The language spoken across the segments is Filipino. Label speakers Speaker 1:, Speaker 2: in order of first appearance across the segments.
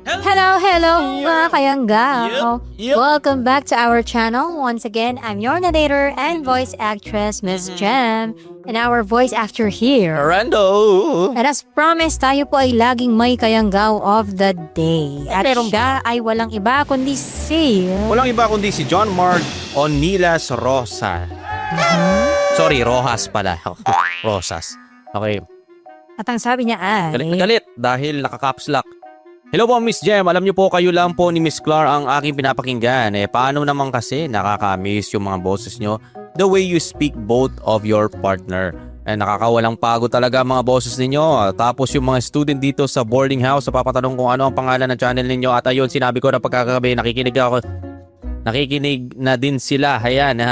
Speaker 1: Hello mga kayanggaw.
Speaker 2: Yep.
Speaker 1: Welcome back to our channel. Once again, I'm your narrator and voice actress, Miss Jem. And our voice actor here.
Speaker 2: Rando!
Speaker 1: And as promised, tayo po ay laging may kayanggaw of the day. At siya ay walang iba kundi si...
Speaker 2: Walang iba kundi si John Mark Onilas Rosa. Sorry, Rojas pala. Rosas. Okay.
Speaker 1: At ang sabi niya ay...
Speaker 2: Galit na galit dahil nakakaps lock. Hello po, Miss Jem. Alam niyo po, kayo lang po ni Miss Clar ang aking pinapakinggan. Paano naman kasi nakaka-miss yung mga boses nyo? The way you speak both of your partner. Nakakawalang pagod talaga ang mga boses ninyo. Tapos yung mga student dito sa boarding house, papatanong kung ano ang pangalan ng channel ninyo. At ayun, sinabi ko na pagkakabi, nakikinig na din sila. Ayan.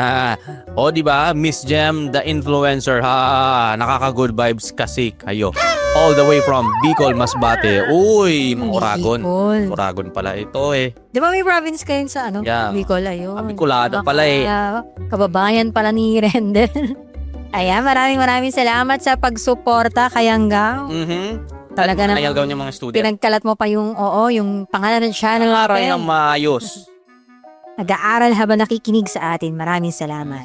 Speaker 2: O diba, Miss Jem, the influencer. Nakaka-good vibes kasi kayo. All the way from Bicol, Masbate. Uy, mga Oragon.
Speaker 1: Bicol.
Speaker 2: Oragon pala ito eh.
Speaker 1: Di ba may province kayo sa ano?
Speaker 2: Yeah.
Speaker 1: Bicol, ayun.
Speaker 2: Bicolada pala eh.
Speaker 1: Kababayan pala ni Rendel. Ayan, maraming salamat sa pagsuporta, kayanggaw. Talaga na.
Speaker 2: Nayagaw niya mga student.
Speaker 1: Pinagkalat mo pa yung pangalan ng channel
Speaker 2: Aray
Speaker 1: natin.
Speaker 2: ng maayos.
Speaker 1: Nag-aaral habang nakikinig sa atin. Maraming salamat.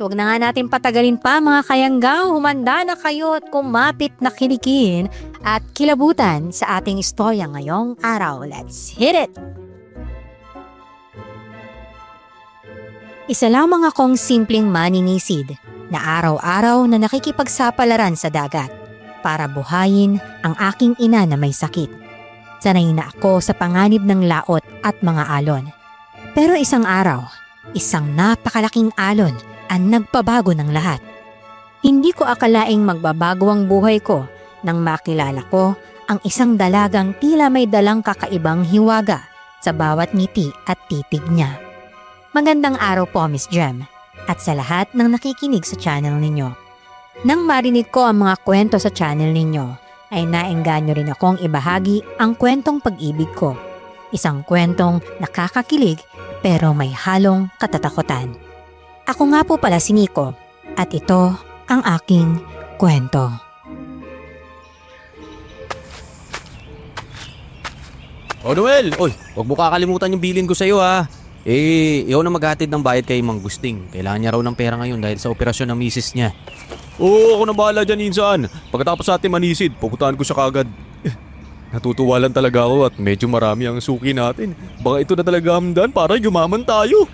Speaker 1: Huwag na nga natin patagalin pa mga kayanggaw. Humanda na kayo at kumapit na kinikin at kilabutan sa ating istorya ngayong araw. Let's hit it! Isa lamang akong simpleng maninisid na araw-araw na nakikipagsapalaran sa dagat para buhayin ang aking ina na may sakit. Sanay na ako sa panganib ng laot at mga alon. Pero isang araw, isang napakalaking alon ang nagpabago ng lahat. Hindi ko akalaing magbabago ang buhay ko nang makilala ko ang isang dalagang tila may dalang kakaibang hiwaga sa bawat ngiti at titig niya. Magandang araw po, Miss Jem, at sa lahat ng nakikinig sa channel ninyo. Nang marinig ko ang mga kwento sa channel ninyo, ay naengganyo rin akong ibahagi ang kwentong pag-ibig ko. Isang kwentong nakakakilig pero may halong katatakutan. Ako nga po pala si Nico at ito ang aking kwento.
Speaker 2: O Noel, oy, huwag mo kakalimutan yung bilin ko sa'yo ha. Ikaw na maghatid ng bayad kay Mang Gusting. Kailangan niya raw ng pera ngayon dahil sa operasyon ng misis niya. Oo, ako na bahala dyan insan. Pagkatapos sa atin manisid, pupuntahan ko siya kagad. Natutuwa lang talaga ako at medyo marami ang suki natin. Baka ito na talaga hamdan para yumaman tayo.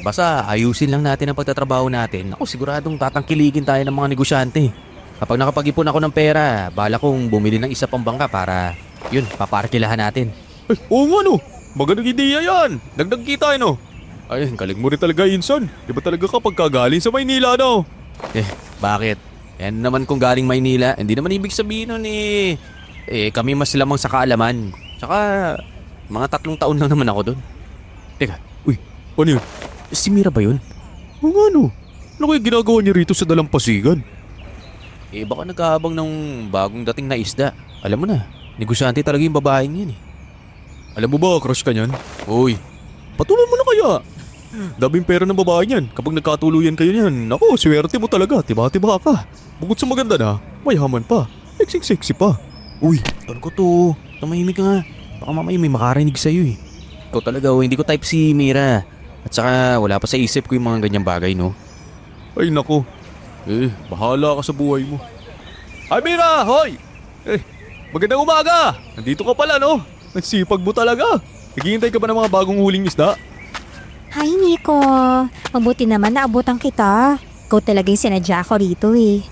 Speaker 2: Basta ayusin lang natin ang pagtatrabaho natin. Ako siguradong tatangkiligin tayo ng mga negosyante. Kapag nakapag-ipon ako ng pera, bala kong bumili ng isa pang bangka para, yun, paparkilahan natin. Ay, oo nga no. Magandang ideya yan. Dagdag kita no. Ay, galing mo rin talaga insan. Diba talaga kapag kagaling sa Maynila no? Bakit? Yan naman kung galing Maynila, hindi naman ibig sabihin nun kami mas lamang sa kaalaman. Tsaka, mga 3 taon lang naman ako doon. Teka, uy, ano yun? Si Mira ba yun? Oo nga no. Ano kaya ginagawa niya rito sa dalampasigan? Baka nagkahabang ng bagong dating na isda. Alam mo na, negosyante talaga yung babaeng yan eh. Alam mo ba, crush ka niyan? Uy, patuloy mo na kaya. Daming pera ng babae niyan. Kapag nagkatuluyan kayo niyan, naku, swerte mo talaga. Tiba-tiba ka. Bukod sa maganda na, mayaman pa. Sexy pa. Uy, ano ko to? Tumahimik ka nga. Baka mamaya may makarinig sa'yo eh. Ikaw talaga, hindi ko type si Mira. At saka wala pa sa isip ko yung mga ganyang bagay, no? Ay nako. Bahala ka sa buhay mo. Ay Mira, hoy! Magandang umaga! Nandito ka pala, no? Nagsipag mo talaga. Naghihintay ka ba ng mga bagong huling isda?
Speaker 1: Hi Nico, mabuti naman na abutan kita. Ikaw talaga yung sinadya ko rito eh.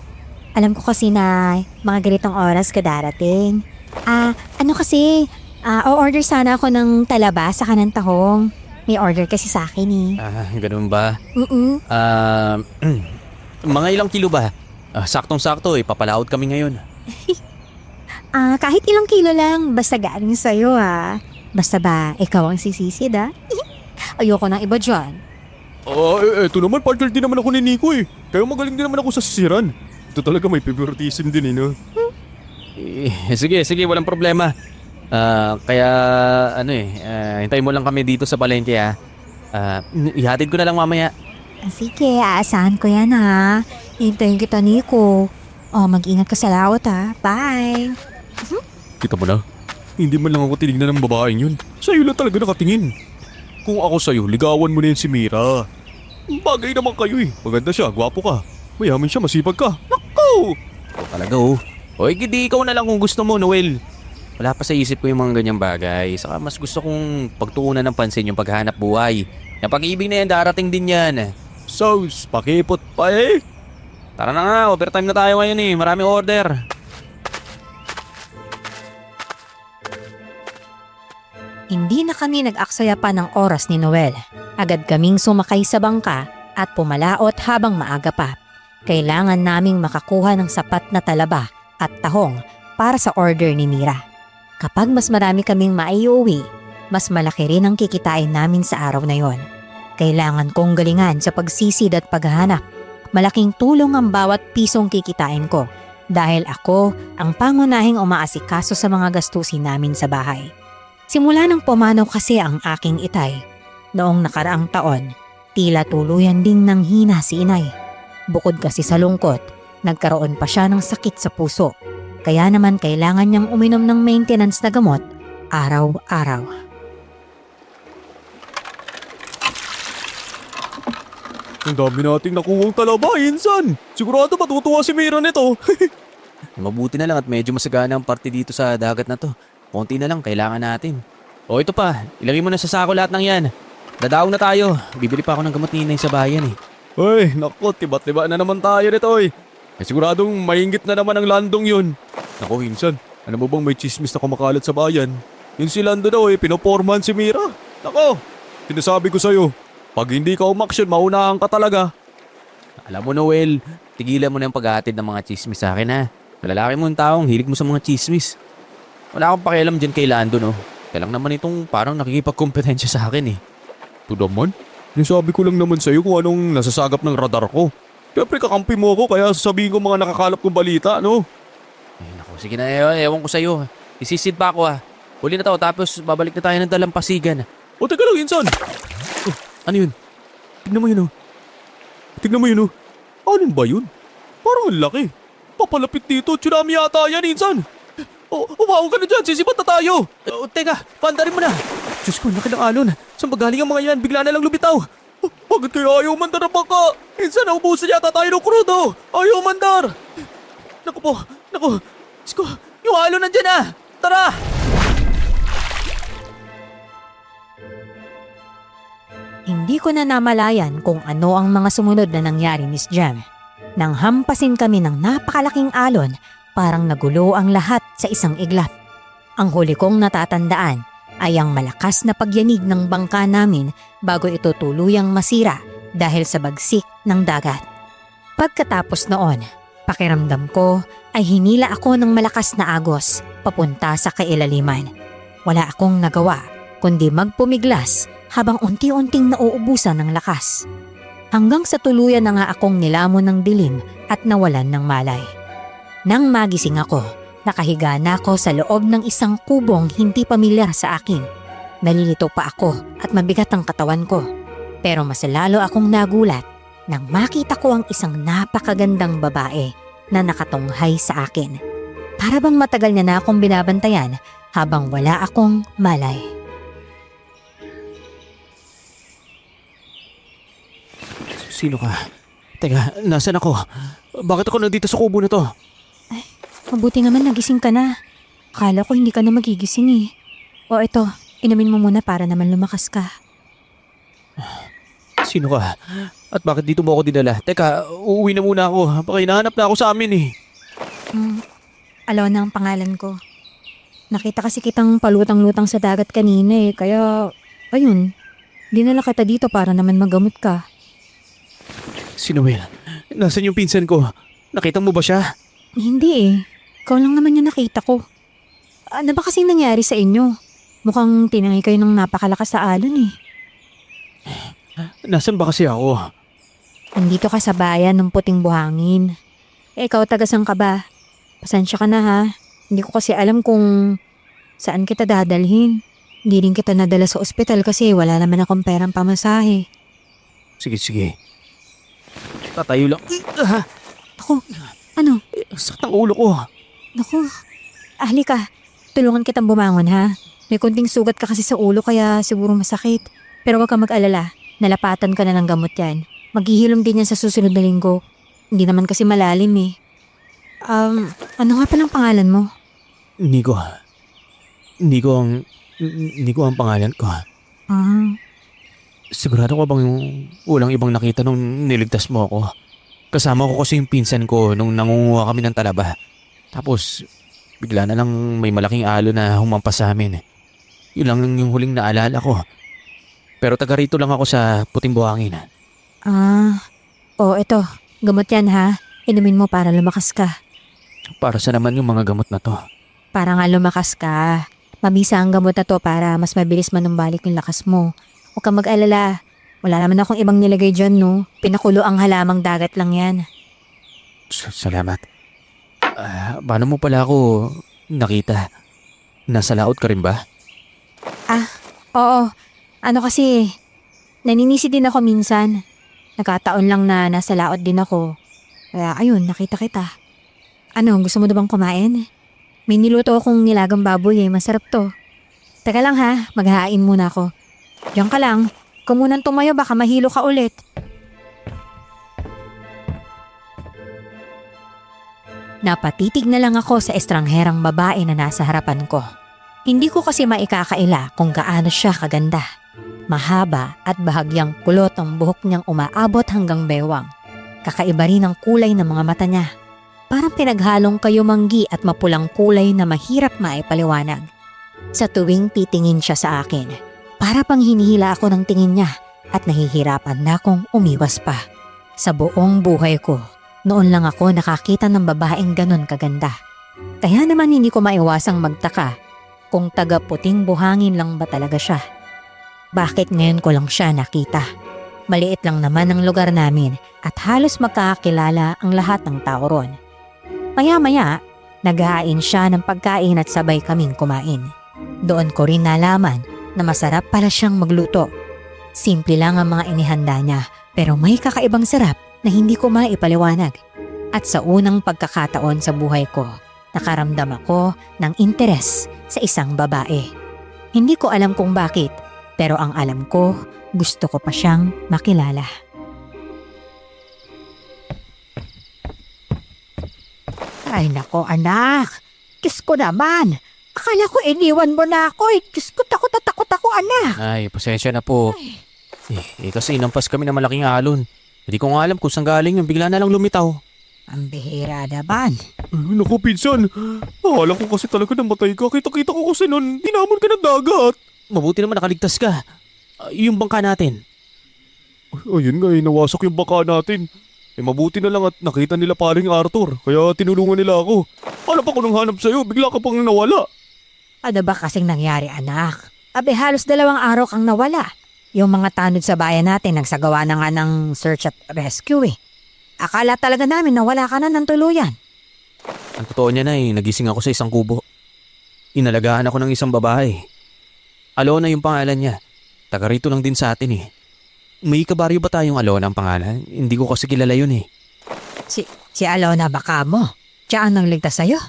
Speaker 1: Alam ko kasi na mga ganitong oras ka darating. O-order sana ako ng talaba sa kanang tahong. May order kasi sa akin eh.
Speaker 2: Ganun ba? Mga ilang kilo ba? Saktong-sakto papalaot kami ngayon.
Speaker 1: Kahit ilang kilo lang, basta galing sa'yo Basta ba, ikaw ang sisisid Ayoko ng iba dyan.
Speaker 2: Eto naman, partner din naman ako ni Nico eh. Kaya magaling din naman ako sa sisiran. Ito talaga may favoritism din no? Sige, walang problema. Hintayin mo lang kami dito sa palengke ihatid ko na lang mamaya.
Speaker 1: Sige, aasahan ko yan Hintayin kita Nico. Mag-ingat ka sa laot Bye.
Speaker 2: Kita mo na, Hindi man lang ako tinignan ng babaeng yun. Sa'yo lang talaga nakatingin. Kung ako sa'yo, ligawan mo na yun si Mira. Bagay naman kayo eh. Maganda siya, gwapo ka. Mayaman siya, masipag ka. Naku! Talaga oh. Hoy, hindi ikaw na lang kung gusto mo, Noel. Wala pa sa isip ko yung mga ganyang bagay. Saka mas gusto kong pagtuunan ng pansin yung paghahanap buhay. Yung pag-ibig na yan, darating din yan. So, pakipot pa eh. Tara na nga, overtime na tayo ngayon eh. Maraming order.
Speaker 1: Hindi na kami nag-aksaya pa ng oras ni Noel. Agad kaming sumakay sa bangka at pumalaot habang maaga pa. Kailangan naming makakuha ng sapat na talaba at tahong para sa order ni Mira. Kapag mas marami kaming maiuwi, mas malaki rin ang kikitain namin sa araw na yon. Kailangan kong galingan sa pagsisid at paghahanap. Malaking tulong ang bawat pisong kikitain ko dahil ako ang pangunahing umaasikaso sa mga gastusin namin sa bahay. Simula nang pumanaw kasi ang aking itay, noong nakaraang taon, tila tuluyan ding nanghina si inay. Bukod kasi sa lungkot, nagkaroon pa siya ng sakit sa puso. Kaya naman kailangan niyang uminom ng maintenance na gamot araw-araw.
Speaker 2: Ang dami nating nakuhang talaba, Insan. Sigurado matutuwa si Mira nito. Mabuti na lang at medyo masagana ang parte dito sa dagat na to. Konti na lang, kailangan natin. O ito pa, ilagay mo na sa sako lahat ng yan. Dadaong na tayo. Bibili pa ako ng gamot ni Inay sa bayan eh. Ay, naku, tiba-tiba na naman tayo nito eh. Siguradong maingit na naman ang landong yun. Naku, Insan, ano mo bang may chismis na kumakalat sa bayan? Yun si Lando daw eh, pinoporman si Mira. Naku, sinasabi ko sa'yo, pag hindi ka umaksyon, maunahan ka talaga. Alam mo Noel, tigilan mo na yung paghahatid ng mga chismis sa akin ha. Malalaki mo yung taong hilig mo sa mga chismis. Wala akong pakialam dyan kay Lando no. Kaya lang naman itong parang nakikipagkompetensya sa akin eh. Ito naman, sinasabi ko lang naman sa'yo kung anong nasasagap ng radar ko. Siyempre kakampi mo ako kaya sasabihin ko mga nakakalap kong balita no. Ay naku, sige na ewan ko sa'yo. Isisid pa ako ha. Huli na to tapos babalik na tayo ng dalampasigan. O teka lang Insan. Oh, ano yun? Tignan mo yun oh. Tignan mo yun oh. Ano ba yun? Parang ang laki. Papalapit dito, tsunami yata yan Insan. Umawa ka na dyan, sisipat na tayo. Teka, paandarin mo na. Diyos ko, laki ng alon. Saan ba galing ang mga yan? Bigla na lang lumitaw. Bakit kaya ayaw mandar ang bangka? Insan, naubusan yata tayo ng krudo. Ayaw mandar. Naku po, naku. Diyos ko, yung alon nandyan na. Tara!
Speaker 1: Hindi ko na namalayan kung ano ang mga sumunod na nangyari, Miss Jam. Nang hampasin kami ng napakalaking alon, parang nagulo ang lahat sa isang iglap. Ang huli kong natatandaan ay ang malakas na pagyanig ng bangka namin bago ito tuluyang masira dahil sa bagsik ng dagat. Pagkatapos noon, pakiramdam ko ay hinila ako ng malakas na agos papunta sa kailaliman. Wala akong nagawa kundi magpumiglas habang unti-unting nauubusan ng lakas. Hanggang sa tuluyan na nga akong nilamon ng dilim at nawalan ng malay. Nang magising ako, nakahiga na ako sa loob ng isang kubong hindi pamilyar sa akin. Nalilito pa ako at mabigat ang katawan ko. Pero mas lalo akong nagulat nang makita ko ang isang napakagandang babae na nakatunghay sa akin. Para bang matagal niya na akong binabantayan habang wala akong malay.
Speaker 2: Sino ka? Teka, nasan ako? Bakit ako nandito sa kubo na to?
Speaker 1: Mabuti naman nagising ka na. Akala ko hindi ka na magigising eh. O ito, inumin mo muna para naman lumakas ka.
Speaker 2: Sino ka? At bakit dito mo ako dinala? Teka, uuwi na muna ako. Baka hinahanap na ako sa amin eh.
Speaker 1: Alona ang pangalan ko. Nakita kasi kitang palutang-lutang sa dagat kanina eh. Kaya, ayun, dinala kita dito para naman magamot ka.
Speaker 2: Si Noel, nasan yung pinsan ko? Nakita mo ba siya?
Speaker 1: Hindi eh. Ikaw lang naman yung nakita ko. Ano ba kasing nangyari sa inyo? Mukhang tinangay kayo ng napakalakas sa alon eh.
Speaker 2: Nasaan ba kasi ako?
Speaker 1: Andito ka sa bayan ng puting buhangin. Ikaw taga-san ka ba? Pasensya ka na ha. Hindi ko kasi alam kung saan kita dadalhin. Hindi rin kita nadala sa ospital kasi wala naman akong perang pamasahe.
Speaker 2: Sige. Tatayo lang.
Speaker 1: Ako, ano?
Speaker 2: Sakit ang ulo ko.
Speaker 1: Naku, halika. tulungan kitang bumangon ha. May kunting sugat ka kasi sa ulo kaya siguro masakit. Pero huwag kang mag-alala, nalapatan ka na ng gamot yan. Maghihilom din yan sa susunod na linggo. Hindi naman kasi malalim eh. Ano nga palang pangalan mo?
Speaker 2: Nico. Nico ang pangalan ko.
Speaker 1: Ah,
Speaker 2: Sigurado ka bang walang ibang nakita nung niligtas mo ako? Kasama ko kasi yung pinsan ko nung nangunguha kami ng talaba. Tapos, bigla na lang may malaking alon na humampas sa amin. Yun lang yung huling naalala ko. Pero taga rito lang ako sa Puting Buhangin.
Speaker 1: eto. Gamot yan ha. Inumin mo para lumakas ka.
Speaker 2: Para sa naman yung mga gamot na to?
Speaker 1: Para nga lumakas ka. Mabisa ang gamot na to para mas mabilis manumbalik yung lakas mo. Huwag kang mag-alala. Wala naman akong ibang nilagay dyan, no? Pinakulo ang halamang dagat lang yan.
Speaker 2: Salamat. Paano mo pala ako nakita? Nasa laot ka rin ba?
Speaker 1: Oo. Ano kasi, naninisi din ako minsan. Nagkataon lang na nasa laot din ako. Kaya ayun, nakita kita. Ano, gusto mo na bang kumain? May niluto akong nilagang baboy masarap to. Teka lang ha, maghahain muna ako. Diyan ka lang, kung munang tumayo baka mahilo ka ulit. Napatitig na lang ako sa estrangherang babae na nasa harapan ko. Hindi ko kasi maikakaila kung gaano siya kaganda. Mahaba at bahagyang kulot ang buhok niyang umaabot hanggang bewang. Kakaiba rin ang kulay ng mga mata niya. Parang pinaghalong kayumanggi at mapulang kulay na mahirap maipaliwanag. Sa tuwing titingin siya sa akin, para pang hinihila ako ng tingin niya at nahihirapan na akong umiwas pa. Sa buong buhay ko, noon lang ako nakakita ng babaeng ganon kaganda. Kaya naman hindi ko maiwasang magtaka kung taga Puting Buhangin lang ba talaga siya. Bakit ngayon ko lang siya nakita? Maliit lang naman ang lugar namin at halos magkakakilala ang lahat ng tao ron. Maya-maya, naghahain siya ng pagkain at sabay kaming kumain. Doon ko rin nalaman na masarap pala siyang magluto. Simple lang ang mga inihanda niya pero may kakaibang sarap na hindi ko maipaliwanag. At sa unang pagkakataon sa buhay ko, nakaramdam ako ng interes sa isang babae. Hindi ko alam kung bakit, pero ang alam ko, gusto ko pa siyang makilala. Ay nako anak, Diyos ko naman. Akala ko iniwan mo na ako eh. Diyos ko, takot na takot ako anak.
Speaker 2: Ay, pasensya na po. Kasi inampas kami ng malaking alon. Hindi ko nga alam kung saan galing yung bigla na lang lumitaw.
Speaker 1: Ang bihira naman.
Speaker 3: Naku, pinsan. Akala ko kasi talaga namatay ka. Kita-kita ko kasi nun, hinamon ka ng dagat.
Speaker 2: Mabuti naman nakaligtas ka. Yung bangka natin.
Speaker 3: Ayun nga, nawasak yung baka natin. Mabuti na lang at nakita nila paring Arthur, kaya tinulungan nila ako. Hanap ako nang hanap sa'yo, bigla ka pang nawala.
Speaker 1: Ano ba kasing nangyari anak? Abe halos 2 araw kang nawala. Yung mga tanod sa bayan natin nagsagawa na nga ng search at rescue eh. Akala talaga namin na wala ka na ng tuluyan.
Speaker 2: Ang totoo niya na nagising ako sa isang kubo. Inalagaan ako ng isang babae. Alona yung pangalan niya. Taga rito lang din sa atin eh. May kabaryo ba tayong Alona ang pangalan? Hindi ko kasi kilala yun eh.
Speaker 1: Si Alona baka mo? Siya ang nangligtas sa'yo?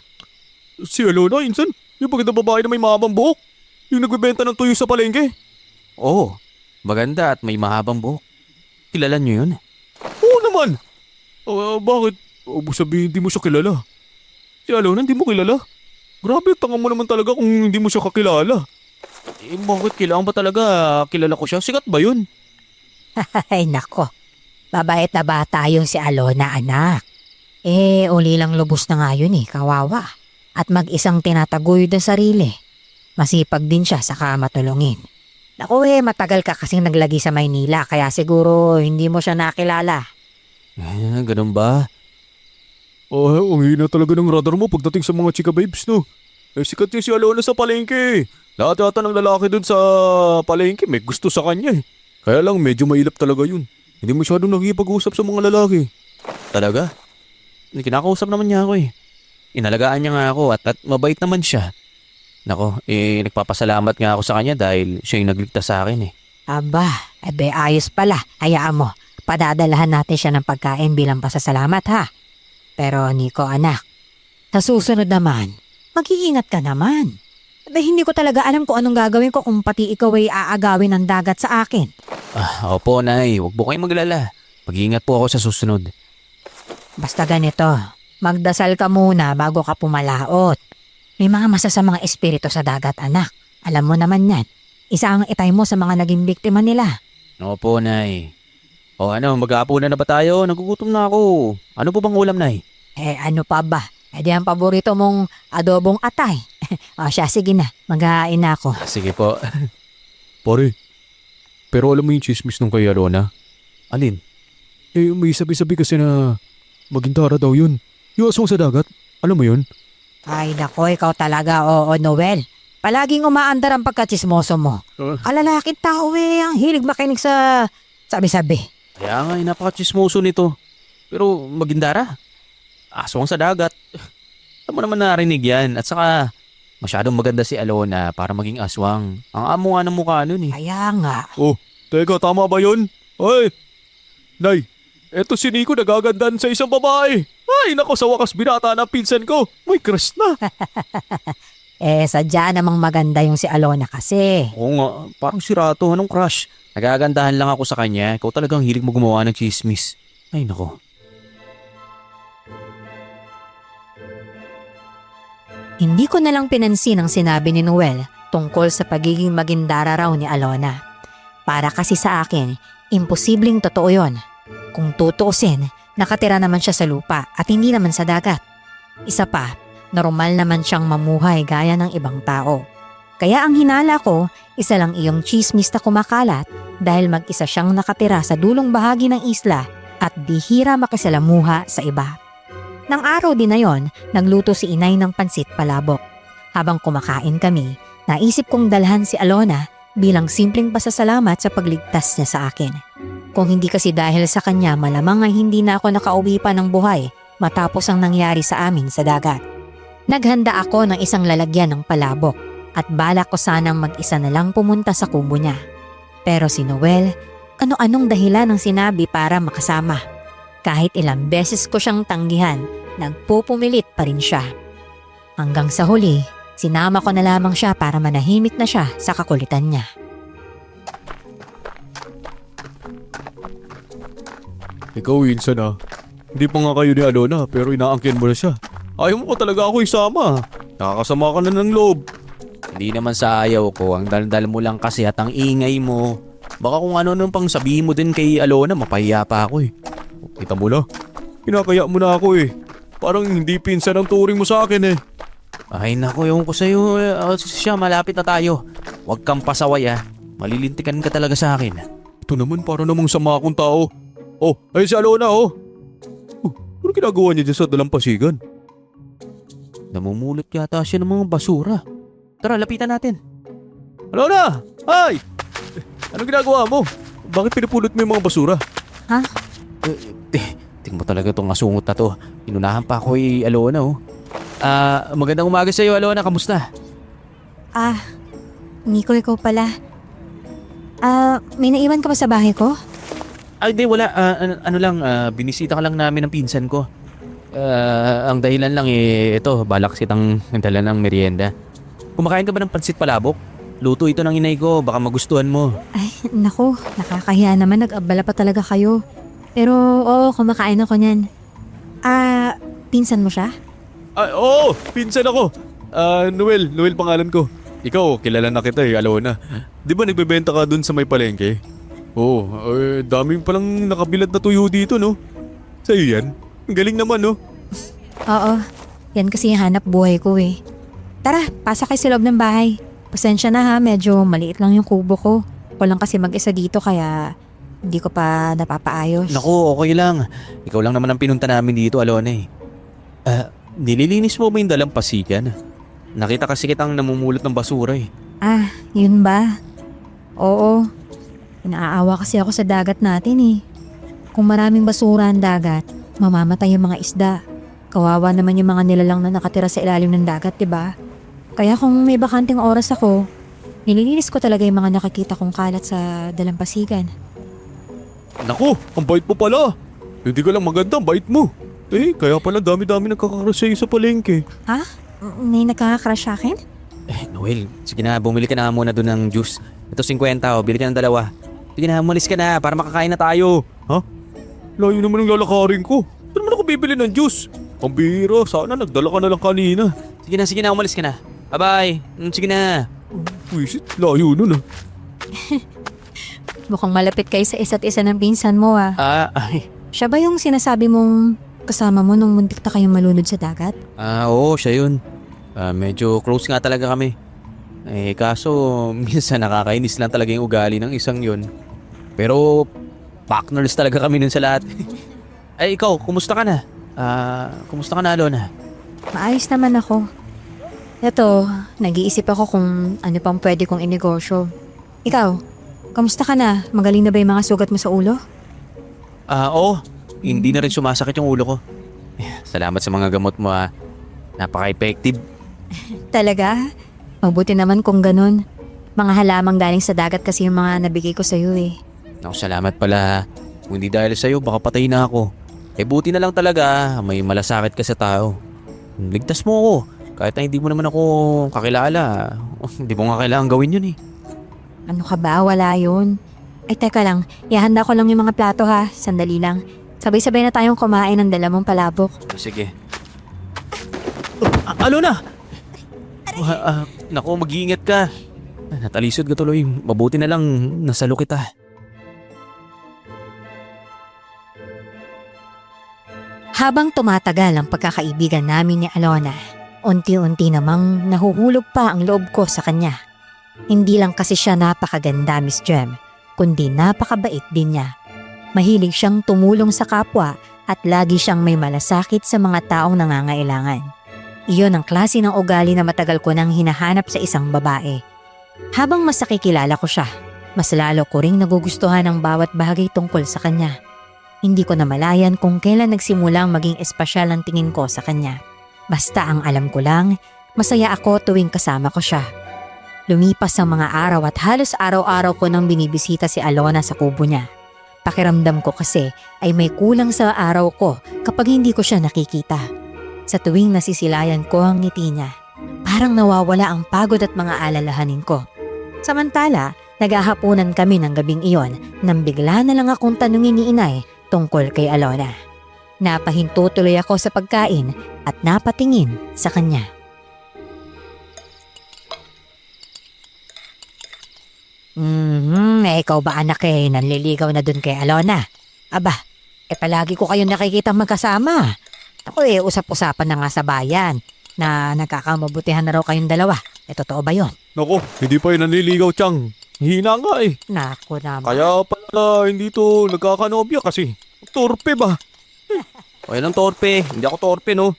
Speaker 3: Si Alona, insan. Yung maganda babae na may mahabang buhok. Yung nagbebenta ng tuyo sa palengke.
Speaker 2: Oo, maganda at may mahabang buhok. Kilala niyo yun?
Speaker 3: Oo naman. Bakit? Sabihin hindi mo siya kilala. Si Alona, hindi mo kilala. Grabe, tanga mo naman talaga kung hindi mo siya kakilala.
Speaker 2: Bakit kailangan ba talaga kilala ko siya? Sikat ba yun?
Speaker 1: Ay nako, babait na bata yung si Alona anak. Uli lang lubos na nga yun kawawa. At mag-isang tinataguyod ng sarili. Masipag din siya saka matulungin. Naku matagal ka kasing naglagi sa Maynila kaya siguro hindi mo siya nakilala.
Speaker 2: Ganun ba?
Speaker 3: Ang hina talaga ng radar mo pagdating sa mga chika babes, no? Sikat niya si Alona sa palengke. Lahat yata ng lalaki dun sa palengke may gusto sa kanya eh. Kaya lang medyo mailap talaga yun. Hindi masyadong nakikipag-usap sa mga lalaki.
Speaker 2: Talaga? Kinakausap naman niya ako eh. Inalagaan niya nga ako at mabait naman siya. Nako, nagpapasalamat nga ako sa kanya dahil siya yung nagligtas sa akin eh.
Speaker 1: Aba, ayos pala. Hayaan mo, padadalahan natin siya ng pagkain bilang pasasalamat ha. Pero Nico anak, sa susunod naman, mag-iingat ka naman. Dahil hindi ko talaga alam kung anong gagawin ko kung pati ikaw ay aagawin ng dagat sa akin.
Speaker 2: Opo, Nay. Huwag po kayong maglala. Mag-iingat po ako sa susunod.
Speaker 1: Basta ganito, magdasal ka muna bago ka pumalaot. May mga masasamang espiritu sa dagat, anak. Alam mo naman yan. Isa ang itay mo sa mga naging biktima nila.
Speaker 2: Opo, Nay. O ano, mag-aapunan na ba tayo? Nagugutom na ako. Ano po bang ulam, Nay?
Speaker 1: Ano pa ba? Di ang paborito mong adobong atay. Siya, sige na. Mag-hain na ako.
Speaker 2: Sige po.
Speaker 3: Pare, pero alam mo yung chismis nung kay Alona?
Speaker 2: Alin?
Speaker 3: May sabi-sabi kasi na maghintara daw yun. Yung aswang sa dagat, alam mo yun?
Speaker 1: Ay, nako, ikaw talaga, oo, Noel. Palaging umaandar ang pagkachismoso mo. Kalalaking tao ang hilig makinig sa sabi-sabi.
Speaker 2: Kaya nga, napaka-chismoso nito. Pero magindara. Aswang sa dagat. Alam mo naman narinig yan. At saka, masyadong maganda si Alona para maging aswang. Ang amo nga ng mukha nun eh.
Speaker 1: Kaya nga.
Speaker 3: Oh, teka, tama ba yun? Ay, Nay, eto si Nico nagagandahan sa isang babae. Ay, nako, sa wakas binata na pinsan ko. May crush na.
Speaker 1: Sadya namang maganda yung si Alona kasi.
Speaker 2: Oo nga, parang sirato. Anong crush? Nagagandahan lang ako sa kanya. Ikaw talagang hilig mo gumawa ng chismis. Ay nako.
Speaker 1: Hindi ko na lang pinansin ang sinabi ni Noel tungkol sa pagiging magindara raw ni Alona. Para kasi sa akin, imposibleng totoo yon. Kung tutuusin, nakatira naman siya sa lupa at hindi naman sa dagat. Isa pa, normal naman siyang mamuhay gaya ng ibang tao. Kaya ang hinala ko, isa lang iyong chismis na kumakalat dahil mag-isa siyang nakatira sa dulong bahagi ng isla at bihira makisalamuha sa iba. Nang araw din na yon, nagluto si inay ng pansit palabok. Habang kumakain kami, naisip kong dalhan si Alona bilang simpleng pasasalamat sa pagligtas niya sa akin. Kung hindi kasi dahil sa kanya, malamang ay hindi na ako nakauwi pa ng buhay matapos ang nangyari sa amin sa dagat. Naghanda ako ng isang lalagyan ng palabok at balak ko sanang mag-isa na lang pumunta sa kubo niya. Pero si Noel, ano-anong dahilan ang sinabi para makasama. Kahit ilang beses ko siyang tanggihan, nagpupumilit pa rin siya. Hanggang sa huli, sinama ko na lamang siya para manahimik na siya sa kakulitan niya.
Speaker 3: Ikaw, Winsan Hindi pa nga kayo ni Alona pero inaangkin mo na siya. Ayaw mo pa talaga ako isama. Nakakasama ka na ng loob.
Speaker 2: Hindi naman sa ayaw ko. Ang daldal mo lang kasi at ang ingay mo. Baka kung ano nung pang sabihin mo din kay Alona, mapahiya pa ako eh.
Speaker 3: Kita mo na. Kinakaya mo na ako eh. Parang hindi pinsan ang turing mo sa akin eh.
Speaker 2: Ay naku, yung ko sa'yo. Siya, malapit na tayo. Huwag kang pasaway Malilintikan ka talaga sa akin.
Speaker 3: Ito naman para namang sama akong tao. Oh, ay si Alona ano ginagawa niya dyan sa dalampasigan?
Speaker 2: Namumulot yata siya ng mga basura. Tara, lapitan natin.
Speaker 3: Alona! Ay! Anong ginagawa mo? Bakit pinupulot mo yung mga basura?
Speaker 1: Ha?
Speaker 2: Tingnan mo talaga itong asungot na to. Inunahan pa ako Alona magandang umaga sa'yo Alona, kamusta?
Speaker 1: Nico, ikaw pala. May naiwan ka ba sa bahay ko?
Speaker 2: Ay di wala, binisita ka lang namin ng pinsan ko. Ang dahilan lang ito, balak sitang dala ng merienda. Kumakain ka ba ng pansit palabok? Luto ito ng inay ko, baka magustuhan mo.
Speaker 1: Ay, naku, nakakahiya naman, nag-abala pa talaga kayo. Pero oo, kumakain ako niyan. Pinsan mo siya?
Speaker 3: Oo, pinsan ako. Noel pangalan ko. Ikaw, kilala na kita Alona. Di ba nagbebenta ka dun sa may palengke? Oo, daming palang nakabilad na tuyo dito, no? Sa'yo yan? Ang galing naman, no?
Speaker 1: Oo, yan kasi yung hanap buhay ko eh. Tara, pasok kayo sa loob ng bahay. Pasensya na ha, medyo maliit lang yung kubo ko. Ako lang kasi mag-isa dito kaya hindi ko pa napapaayos.
Speaker 2: Naku, okay lang. Ikaw lang naman ang pinunta namin dito, Alona nililinis mo ba yung dalampasigan? Nakita kasi kitang namumulot ng basura
Speaker 1: Yun ba? Oo. Naaawa kasi ako sa dagat natin eh. Kung maraming basura ang dagat, mamamatay yung mga isda. Kawawa naman yung mga nilalang na nakatira sa ilalim ng dagat, diba? Kaya kung may bakanting oras ako, nililinis ko talaga yung mga nakikita kong kalat sa dalampasigan.
Speaker 3: Naku, ang bait mo pala. Hindi ka lang maganda, ang bait mo. Kaya pala dami-dami nagkakakrush sa'yo sa palengke.
Speaker 1: Ha? May nagkakakrush sa akin?
Speaker 2: Noel, sige na, bumili ka na muna doon ng juice. Ito 50, bili ka ng dalawa. Sige na, umalis ka na para makakain na tayo.
Speaker 3: Ha? Layo naman ang lalakarin ko. Saan naman ako bibili ng juice? Ang bihira, sana nagdala ka na lang kanina.
Speaker 2: Sige na, umalis ka na. Bye-bye. Sige na.
Speaker 3: Wisit, layo nun ah.
Speaker 1: Mukhang malapit kayo sa isa't isa ng pinsan mo ah.
Speaker 2: Ay.
Speaker 1: Siya ba yung sinasabi mong kasama mo nung muntik na kayong malunod sa dagat?
Speaker 2: Oo, siya yun. Medyo close nga talaga kami. Kaso minsan nakakainis lang talaga yung ugali ng isang yun. Pero partners talaga kami nun sa lahat. Ikaw, kumusta ka na? Kumusta ka na, Alona?
Speaker 1: Maayos naman ako. Eto, nag-iisip ako kung ano pang pwede kong inegosyo. Ikaw, kamusta ka na? Magaling na ba yung mga sugat mo sa ulo?
Speaker 2: Oo. Hindi na rin sumasakit yung ulo ko. Salamat sa mga gamot mo ha. Napaka-effective.
Speaker 1: Talaga? Mabuti naman kung ganun. Mga halamang galing sa dagat kasi yung mga nabigay ko sa'yo eh.
Speaker 2: Naku, salamat pala. Kung hindi dahil sa'yo, baka patay na ako. Buti na lang talaga. May malasakit ka sa tao. Ligtas mo ako. Kahit na hindi mo naman ako kakilala. Hindi mo nga kailangan gawin yun eh.
Speaker 1: Ano ka ba? Wala yun. Ay teka lang, ihanda ko lang yung mga plato ha. Sandali lang. Sabay-sabay na tayong kumain ng dala mong palabok.
Speaker 2: Sige. Alona! Naku, mag-iingat ka. Natalisod ka tuloy. Mabuti na lang nasalo kita.
Speaker 1: Habang tumatagal ang pagkakaibigan namin ni Alona, unti-unti namang nahuhulog pa ang loob ko sa kanya. Hindi lang kasi siya napakaganda, Miss Jem, kundi napakabait din niya. Mahilig siyang tumulong sa kapwa at lagi siyang may malasakit sa mga taong nangangailangan. Iyon ang klase ng ugali na matagal ko nang hinahanap sa isang babae. Habang mas nakikilala ko siya, mas lalo ko ring nagugustuhan ang bawat bahagi tungkol sa kanya. Hindi ko namalayan kung kailan nagsimulang maging espesyal ang tingin ko sa kanya. Basta ang alam ko lang, masaya ako tuwing kasama ko siya. Lumipas ang mga araw at halos araw-araw ko nang binibisita si Alona sa kubo niya. Pakiramdam ko kasi ay may kulang sa araw ko kapag hindi ko siya nakikita. Sa tuwing nasisilayan ko ang ngiti niya, parang nawawala ang pagod at mga alalahanin ko. Samantala, naghahapunan kami ng gabing iyon nang bigla na lang akong tanungin ni Inay tungkol kay Alona. Napahinto tuloy ako sa pagkain at napatingin sa kanya. Ikaw ba anak nanliligaw na dun kay Alona? Aba, palagi ko kayong nakikita magkasama. Ako usap-usapan na nga sa bayan na nagkakamabutihan na raw kayong dalawa. Totoo ba yon?
Speaker 3: Naku, hindi pa yun nanliligaw, Chang. Hina nga eh.
Speaker 1: Naku naman.
Speaker 3: Kaya pala hindi to nagkakanobya kasi torpe ba?
Speaker 2: O yan ang torpe. Hindi ako torpe no.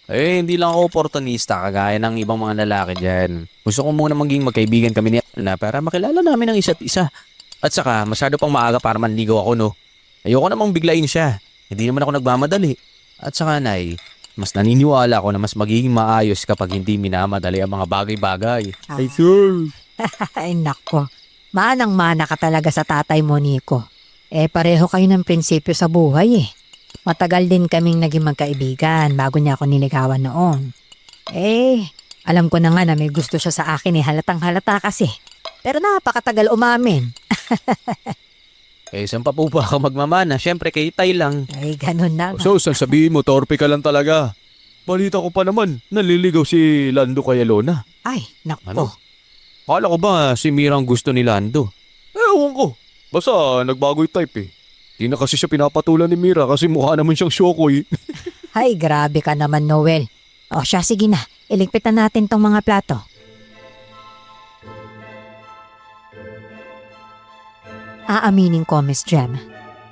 Speaker 2: Hindi lang ako oportunista kagaya ng ibang mga lalaki dyan. Gusto ko muna maging magkaibigan kami ni Alona para makilala namin ang isa't isa. At saka masyado pang maaga para manligaw ako no. Ayoko namang biglain siya. Hindi naman ako nagmamadali. At saka Nay, mas naniniwala ako na mas magiging maayos kapag hindi minamadali ang mga bagay-bagay.
Speaker 3: Ay sir.
Speaker 1: Ay nako, manang-mana ka talaga sa tatay mo, Nico. Pareho kayo ng prinsipyo sa buhay eh. Matagal din kaming naging magkaibigan bago niya ako niligawan noon. Alam ko na nga na may gusto siya sa akin halatang halata kasi. Pero napakatagal umamin.
Speaker 2: Saan pa po ba ako magmamana? Siyempre kay Tay lang.
Speaker 1: Ay, ganun na nga.
Speaker 3: So, sasabihin mo, torpe ka lang talaga. Balita ko pa naman, naliligaw si Lando kay Alona.
Speaker 1: Ay, nako.
Speaker 2: Ano? Akala ko ba si Mira ang gusto ni Lando?
Speaker 3: Ewan ko. Basta nagbago yung type eh. Di na kasi siya pinapatulan ni Mira kasi mukha naman siyang syokoy.
Speaker 1: Ay, grabe ka naman, Noel. O siya, sige na. Iligpit na natin tong mga plato. Aaminin ko, Miss Jem.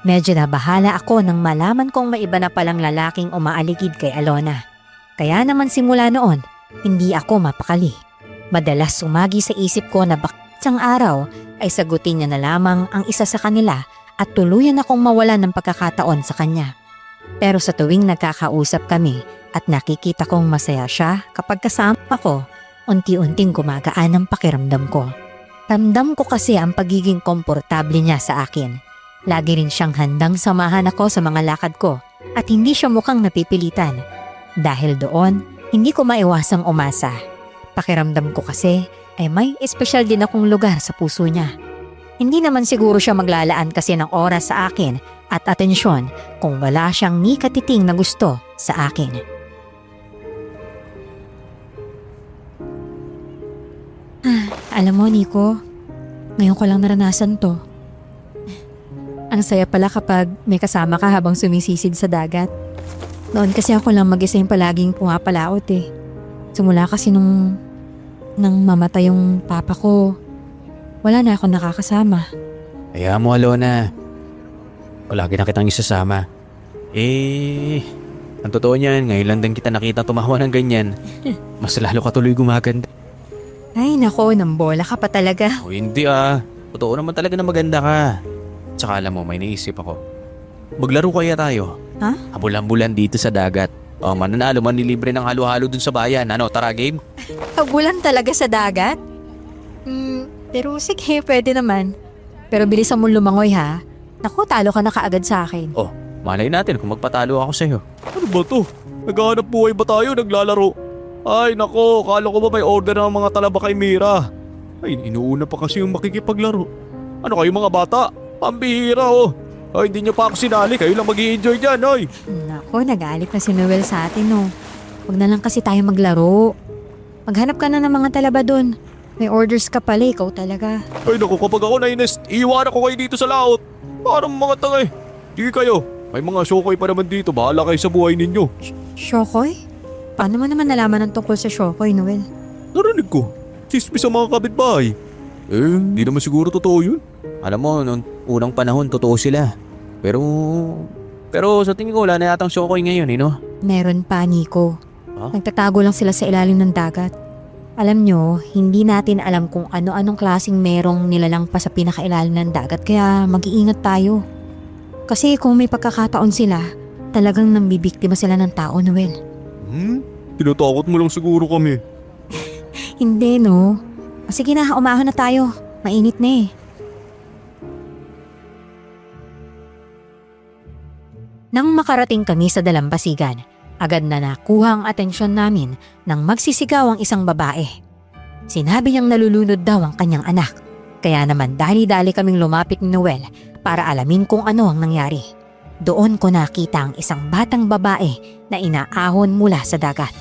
Speaker 1: Medyo nabahala ako nang malaman kong may iba na palang lalaking umaaligid kay Alona. Kaya naman simula noon, hindi ako mapakali. Madalas sumagi sa isip ko na isang araw ay sagutin niya na lamang ang isa sa kanila at tuluyan akong mawalan ng pagkakataon sa kanya. Pero sa tuwing nagkakausap kami at nakikita kong masaya siya kapag kasama ako, unti-unting gumagaan ang pakiramdam ko. Ramdam ko kasi ang pagiging komportable niya sa akin. Lagi rin siyang handang samahan ako sa mga lakad ko at hindi siya mukhang napipilitan. Dahil doon, hindi ko maiwasang umasa. Pakiramdam ko kasi ay may espesyal din akong lugar sa puso niya. Hindi naman siguro siya maglalaan kasi ng oras sa akin at atensyon kung wala siyang ni katiting na gusto sa akin. Alam mo, Nico, ngayon ko lang naranasan to. Ang saya pala kapag may kasama ka habang sumisisid sa dagat. Noon kasi ako lang mag-isa yung palaging pumapalaot eh. Simula kasi nang mamatay yung papa ko, wala na ako nakakasama.
Speaker 2: Kaya mo, Alona. Lagi na kitang isasama. Ang totoo niyan, ngayon lang din kita nakita tumawa ng ganyan. Mas lalo ka tuloy gumaganda.
Speaker 1: Ay nako, nambola ka pa talaga.
Speaker 2: O hindi Totoo naman talaga na maganda ka. Tsaka alam mo, may naisip ako. Maglaro kaya tayo?
Speaker 1: Ha?
Speaker 2: Habulan-bulan dito sa dagat. O mananalo, manlilibre ng halo-halo dun sa bayan. Ano, tara game?
Speaker 1: Pagulan talaga sa dagat? Pero sige, pwede naman. Pero bilisan mo lumangoy ha. Naku, talo ka na kaagad sa akin.
Speaker 2: Oh, malay natin kung magpatalo ako sa'yo.
Speaker 3: Ano ba to? Naghahanap buhay ba tayo? Naglalaro? Ay nako, kala ko ba may order ng mga talaba kay Mira? Ay, inuuna pa kasi yung makikipaglaro. Ano kayo mga bata? Pambihira Ay, hindi nyo pa ako sinali. Kayo lang mag-i-enjoy dyan, oy.
Speaker 1: Naku, nagalit na si Noel sa atin no. Huwag na lang kasi tayo maglaro. Maghanap ka na ng mga talaba dun. May orders ka pala, ikaw talaga.
Speaker 3: Ay naku, kapag ako nainis, iiwanan ko kayo dito sa laot. Parang mga tanga eh. Sige kayo, may mga shokoy pa naman dito. Bahala kayo sa buhay ninyo.
Speaker 1: Shokoy? Paano mo naman nalaman ng tungkol sa Shokoy, Noel?
Speaker 3: Narinig ko. Chismis sa mga kapitbahay. Di naman siguro totoo yun.
Speaker 2: Alam mo, noong unang panahon, totoo sila. Pero sa tingin ko, wala na yatang Shokoy ngayon, no?
Speaker 1: Meron pa, Nico.
Speaker 2: Ha?
Speaker 1: Nagtatago lang sila sa ilalim ng dagat. Alam nyo, hindi natin alam kung ano-anong klaseng merong nilalang pa sa pinakailalim ng dagat kaya mag-iingat tayo. Kasi kung may pagkakataon sila, talagang nambibiktima sila ng tao, Noel.
Speaker 3: Tinatakot mo lang siguro kami.
Speaker 1: Hindi, no? Sige na, umahon na tayo. Mainit na eh. Nang makarating kami sa dalampasigan, agad na nakuha ang atensyon namin nang magsisigaw ang isang babae. Sinabi niyang nalulunod daw ang kanyang anak, kaya naman dali-dali kaming lumapit ni Noel para alamin kung ano ang nangyari. Doon ko nakita ang isang batang babae na inaahon mula sa dagat.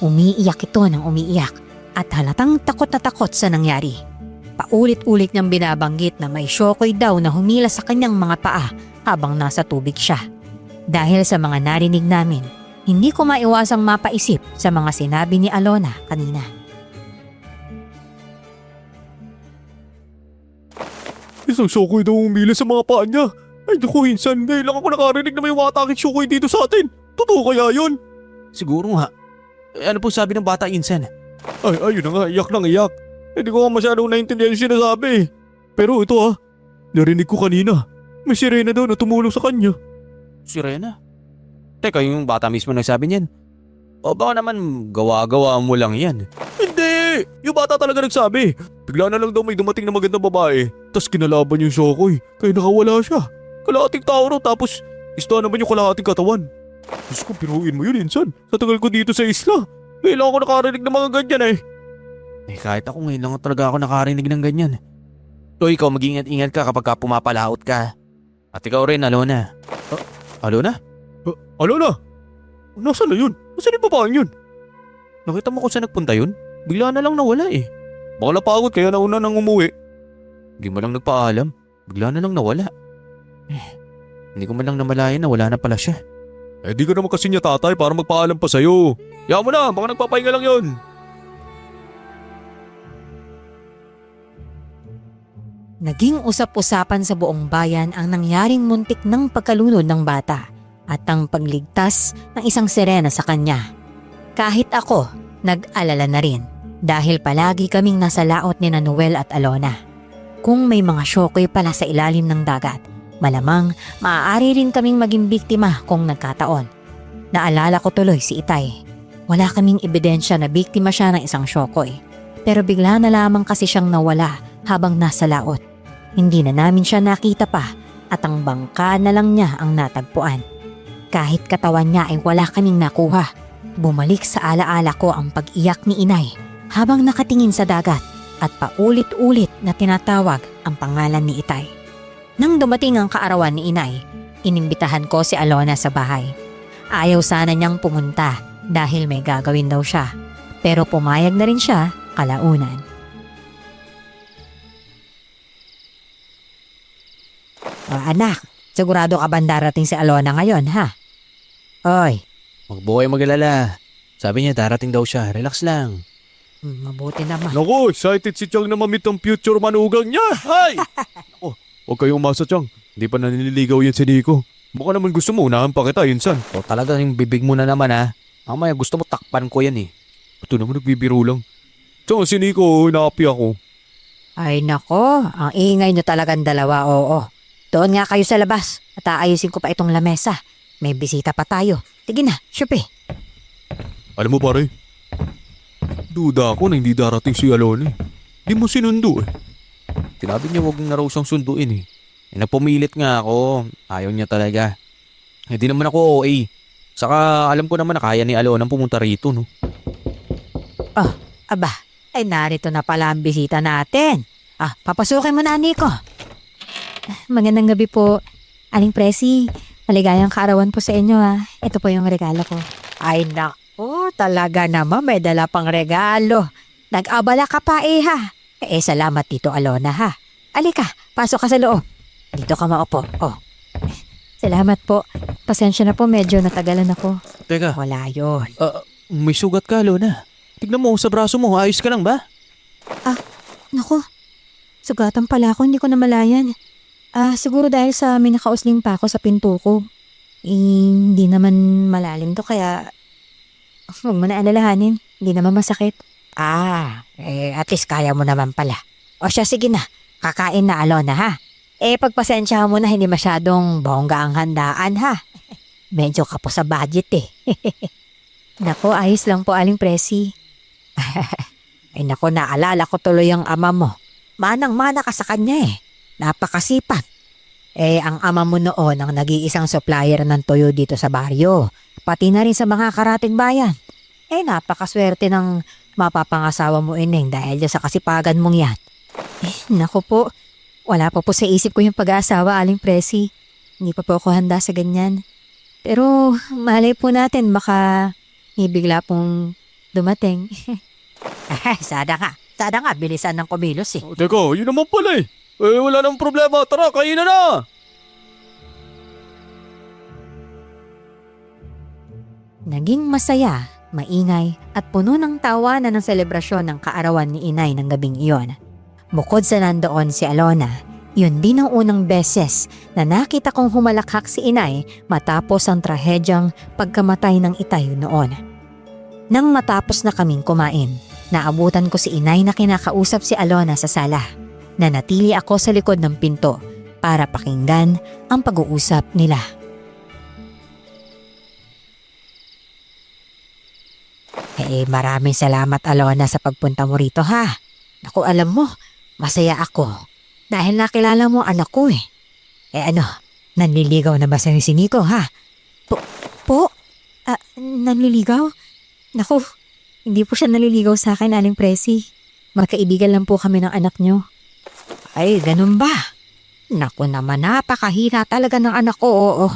Speaker 1: Umiiyak ito ng umiiyak at halatang takot na takot sa nangyari. Paulit-ulit niyang binabanggit na may Shokoy daw na humila sa kanyang mga paa habang nasa tubig siya. Dahil sa mga narinig namin, hindi ko maiwasang mapaisip sa mga sinabi ni Alona kanina.
Speaker 3: Isang Shokoy daw umili sa mga paa niya. Ay naku, Insan, ngayon lang ako nakarinig na may watakit Shokoy dito sa atin. Totoo kaya yun?
Speaker 2: Siguro nga. Ano po sabi ng bata, Insan?
Speaker 3: Ay, ayun na nga, iyak ng iyak. Hindi ko nga masyadong naintindihan yung sinasabi. Pero ito narinig ko kanina. May sirena daw na tumulong sa kanya.
Speaker 2: Sirena? Teka, yung bata mismo nagsabi niyan. O baka naman gawa-gawa mo lang yan.
Speaker 3: Hindi! Yung bata talaga nagsabi. Bigla na lang daw may dumating na magandang babae. Tas kinalaban yung Shokoy. Kaya nakawala siya. Kalahating tao raw tapos isda naman yung kalahating katawan. Diyos ko, piruin mo yun, Insan. Sa tagal ko dito sa isla. Ngayon lang ako nakarinig ng mga ganyan eh.
Speaker 2: Kahit ako ngayon lang talaga ako nakarinig ng ganyan. So ikaw mag-ingat-ingat ka kapag ka pumapalaot ka. At ikaw rin, Alona. Alona?
Speaker 3: Alona? Nasaan na yun? Nasaan yung babaeng yun?
Speaker 2: Nakita mo kung saan nagpunta yun? Bigla na lang nawala eh.
Speaker 3: Baka napagod kaya nauna nang umuwi.
Speaker 2: Hindi mo lang nagpaalam. Bigla na lang nawala. Hindi ko man lang namalayan na wala na pala siya.
Speaker 3: Di ka naman kasi niya tatay para magpaalam pa sa'yo. Yaman mo na, baka nagpapahinga lang yun.
Speaker 1: Naging usap-usapan sa buong bayan ang nangyaring muntik ng pagkalunod ng bata at ang pagligtas ng isang sirena sa kanya. Kahit ako, nag-alala na rin dahil palagi kaming nasa laot ni Noel at Alona. Kung may mga Shokoy pala sa ilalim ng dagat, malamang maaari rin kaming maging biktima kung nagkataon. Naalala ko tuloy si Itay. Wala kaming ebidensya na biktima siya ng isang Shokoy. Pero bigla na lamang kasi siyang nawala habang nasa laot. Hindi na namin siya nakita pa at ang bangka na lang niya ang natagpuan. Kahit katawan niya ay wala kaming nakuha. Bumalik sa alaala ko ang pag-iyak ni Inay habang nakatingin sa dagat at paulit-ulit na tinatawag ang pangalan ni Itay. Nang dumating ang kaarawan ni Inay, inimbitahan ko si Alona sa bahay. Ayaw sana niyang pumunta dahil may gagawin daw siya. Pero pumayag na rin siya kalaunan. Anak, sigurado ka ba darating si Alona ngayon, ha? Oy,
Speaker 2: Magbuhay magalala. Sabi niya darating daw siya. Relax lang.
Speaker 1: mabuti naman.
Speaker 3: Naku, excited si Chang na mamit ang future manugang niya. Ay! Naku, huwag kayong umasa, Chang. Hindi pa nanililigaw yan si Nico. Baka naman gusto mo, unahan pa kita, Insan.
Speaker 2: O talaga yung bibig mo na naman ha. Mamaya gusto mo takpan ko yan eh.
Speaker 3: Ito naman nagbibiro lang. Chang, si Nico, naapi ako.
Speaker 1: Ay nako, ang ingay nyo talagang dalawa, oo. Doon nga kayo sa labas at aayusin ko pa itong lamesa. May bisita pa tayo. Sige na, syupi.
Speaker 3: Alam mo pare, duda ako na hindi darating si Alona eh. Di mo sinundo eh.
Speaker 2: Sinabi niya huwag na raw siyang sunduin eh. Nagpumilit nga ako. Ayaw niya talaga. Hindi naman ako OA. Saka alam ko naman na kaya ni Alona pumunta rito no.
Speaker 1: Oh, aba, ay narito na pala ang bisita natin. Papasukin mo na, Nico. Magandang gabi po, Aling Presi. Maligayang kaarawan po sa inyo ha. Ito po yung regalo ko. Ay nako, talaga naman may dala pang regalo. Nag-abala ka pa ha. Salamat dito Alona ha. Alika, pasok ka sa loob. Dito ka maupo. Oh. Salamat po. Pasensya na po, medyo natagalan ako.
Speaker 2: Teka,
Speaker 1: Wala yun.
Speaker 2: may sugat ka Alona. Tignan mo sa braso mo. Ayos ka lang ba?
Speaker 1: Naku, sugatan pala ako, hindi ko namalayan. Siguro dahil sa may nakausling pa ako sa pinto ko. Hindi naman malalim to kaya huwag mo na alalahanin. Hindi naman masakit. At least kaya mo naman pala. O siya, sige na. Kakain na Alona ha. Pagpasensya mo na hindi masyadong bongga ang handaan ha. Medyo kapo sa budget eh. Naku, ayos lang po Aling Presi. Ay naku, naalala ko tuloy ang ama mo. Manang-mana ka sa kanya eh. Napakasipag. Ang ama mo noon ang nag-iisang supplier ng toyo dito sa baryo. Pati na rin sa mga karating bayan. Napakaswerte ng mapapangasawa mo ineng dahil sa kasipagan mong yan. Naku po, wala pa po sa isip ko yung pag-aasawa Aling Presi. Hindi pa po ako handa sa ganyan. Pero malay po natin baka ibigla pong dumating. Sada nga, bilisan ng kumilos eh.
Speaker 3: Teka, yun naman pala eh. Wala nang problema. Tara, kainan na!
Speaker 1: Naging masaya, maingay at puno ng tawanan ng selebrasyon ng kaarawan ni Inay ng gabing iyon. Bukod sa nandoon si Alona, yun din ang unang beses na nakita kong humalakhak si Inay matapos ang trahedyang pagkamatay ng Itay noon. Nang matapos na kaming kumain, naabutan ko si Inay na kinakausap si Alona sa sala. Nanatili ako sa likod ng pinto para pakinggan ang pag-uusap nila. Maraming salamat Alona sa pagpunta mo rito ha. Naku, alam mo, masaya ako dahil nakilala mo anak ko eh. Nanliligaw na ba sa'yo si Nico ha? Nanliligaw? Naku, hindi po siya naliligaw sa akin Aling Presi. Magkaibigan lang po kami ng anak niyo. Ay, ganun ba? Naku naman, napakahina talaga ng anak ko, oo.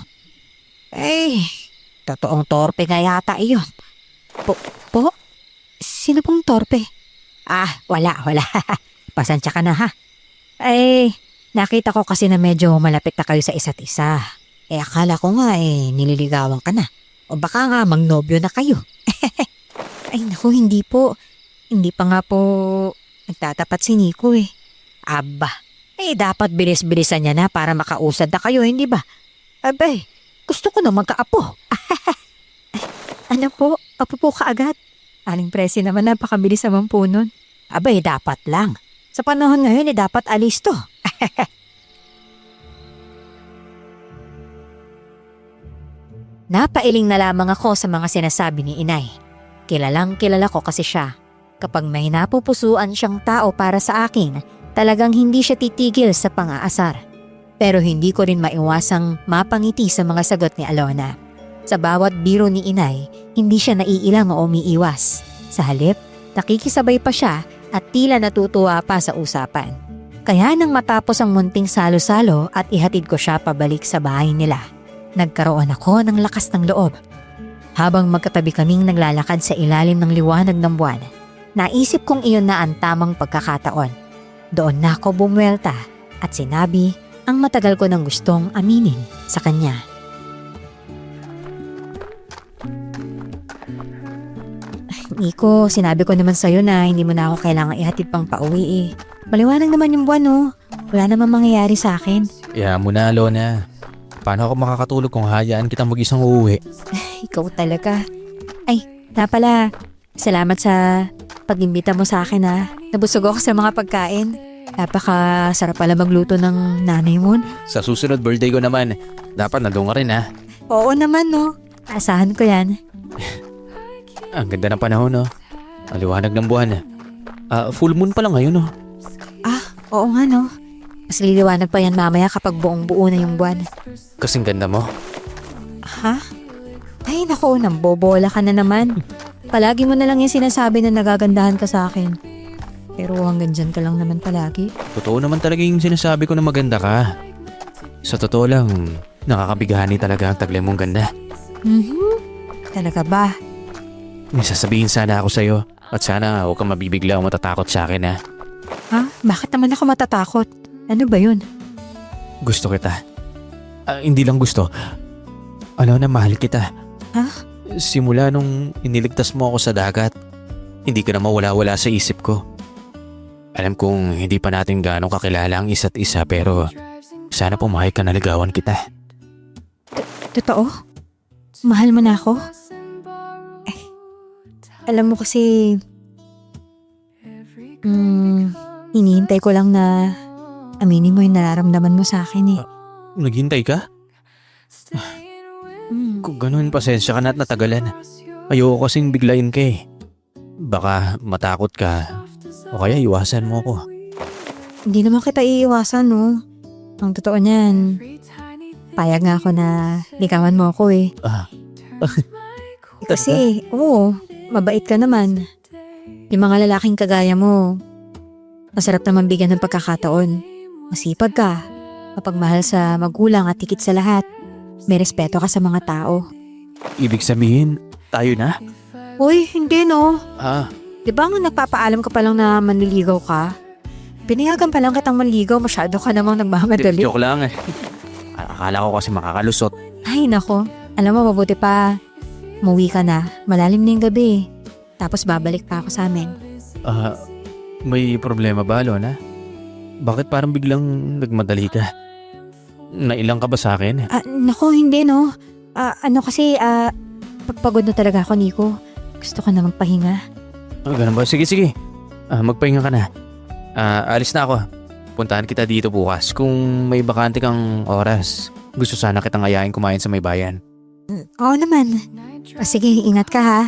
Speaker 1: Totoong torpe nga yata iyon. Po? Sino pong torpe? Wala. Pasensya ka na ha. Nakita ko kasi na medyo malapit na kayo sa isa't isa. Akala ko nga nililigawan ka na. O baka nga mangnobyo na kayo. Ay naku, hindi po. Hindi pa nga po nagtatapat si Nico eh. Aba, dapat bilis-bilisan niya na para makausad na kayo, hindi ba? Abay, gusto ko na magkaapo. Ano po? Apo po kaagad? Aling Presi naman, napakabilis naman po nun. Abay, dapat lang. Sa panahon ngayon, dapat alis to. Napailing na lamang ako sa mga sinasabi ni Inay. Kilalang kilala ko kasi siya. Kapag may napupusuan siyang tao para sa akin, talagang hindi siya titigil sa pang-aasar. Pero hindi ko rin maiwasang mapangiti sa mga sagot ni Alona. Sa bawat biro ni Inay, hindi siya naiilang o umiiwas. Sa halip, Nakikisabay pa siya at tila natutuwa pa sa usapan. Kaya nang matapos ang munting salo-salo at ihatid ko siya pabalik sa bahay nila, nagkaroon ako ng lakas ng loob. Habang magkatabi kaming naglalakad sa ilalim ng liwanag ng buwan, naisip kong iyon na ang tamang pagkakataon. Doon na ako bumwelta at sinabi ang matagal ko nang gustong aminin sa kanya. Nico, sinabi ko naman sa'yo na hindi mo na ako kailangang ihatid pang pauwi eh. Maliwanag naman yung buwan oh. Wala naman mangyayari sa akin.
Speaker 2: Kaya mo na, Alona. Paano ako makakatulog kung hayaan kitang mag-isang uuwi?
Speaker 1: Ikaw talaga. Ay, na pala. Salamat sa pag-imbita mo sa akin ha. Nabusog ako sa mga pagkain. Napakasarap pala magluto ng nanay mo.
Speaker 2: Sa susunod birthday ko naman, dapat nandun ka rin ha.
Speaker 1: Oo naman no. Asahan ko yan.
Speaker 2: Ang ganda ng panahon no. Ang liwanag ng buwan. Full moon pa lang ngayon no.
Speaker 1: Oo nga no. Mas liliwanag pa yan mamaya kapag buong buo na yung buwan.
Speaker 2: Kasing ganda mo.
Speaker 1: Ha? Ay naku, nambobola ka na naman. Palagi mo na lang yung sinasabi na nagagandahan ka sa akin. Pero hanggang dyan ka lang naman palagi.
Speaker 2: Totoo naman talaga yung sinasabi ko na maganda ka. Sa totoo lang, nakakabigani talaga ang taglay mong ganda.
Speaker 1: Talaga ba?
Speaker 2: May sasabihin sana ako sa'yo. At sana huwag kang mabibigla o matatakot sa akin ha.
Speaker 1: Ha? Bakit naman ako matatakot? Ano ba yun?
Speaker 2: Gusto kita. Hindi lang gusto. Ano na mahal kita.
Speaker 1: Ha?
Speaker 2: Simula nung iniligtas mo ako sa dagat, hindi ka na mawala-wala sa isip ko. Alam kong hindi pa natin gaano kakilala ang isa't isa pero sana pumayag ka na ligawan kita.
Speaker 1: Totoo? Mahal mo na ako? Eh, alam mo kasi... hinihintay ko lang na aminin mo yung nararamdaman mo sa akin eh.
Speaker 2: Naghintay ka? Kung ganun, pasensya ka na at natagalan. Ayoko kasing biglayin ka eh. Baka matakot ka o kaya iwasan mo ko.
Speaker 1: Hindi naman kita iiwasan no. Ang totoo niyan, payag nga ako na ligawan mo ako eh. Kasi, oo, mabait ka naman. Yung mga lalaking kagaya mo, masarap naman bigyan ng pagkakataon. Masipag ka, mapagmahal sa magulang at higit sa lahat. May respeto ka sa mga tao.
Speaker 2: Ibig sabihin, tayo na?
Speaker 1: Uy, hindi no.
Speaker 2: Ah,
Speaker 1: Di ba nga nagpapaalam ka pa lang na manliligaw ka? Pinayagan pa lang kitang manligaw, masyado ka namang nagmamadali.
Speaker 2: joke lang eh. Akala ko kasi makakalusot.
Speaker 1: Ay nako, alam mo mabuti pa. Umuwi ka na, malalim na yung gabi. Tapos babalik pa ako sa amin.
Speaker 2: May problema ba, Lona? Bakit parang biglang nagmadali ka? Nailang ka ba sa akin?
Speaker 1: Nako, hindi no. Pagpagod na talaga ako, Nico. Gusto ko na magpahinga.
Speaker 2: Ganun ba? Sige. Magpahinga ka na. Alis na ako. Puntahan kita dito bukas. Kung may bakante kang oras, gusto sana kitang ayain kumain sa may bayan.
Speaker 1: Oo naman. Sige, ingat ka ha.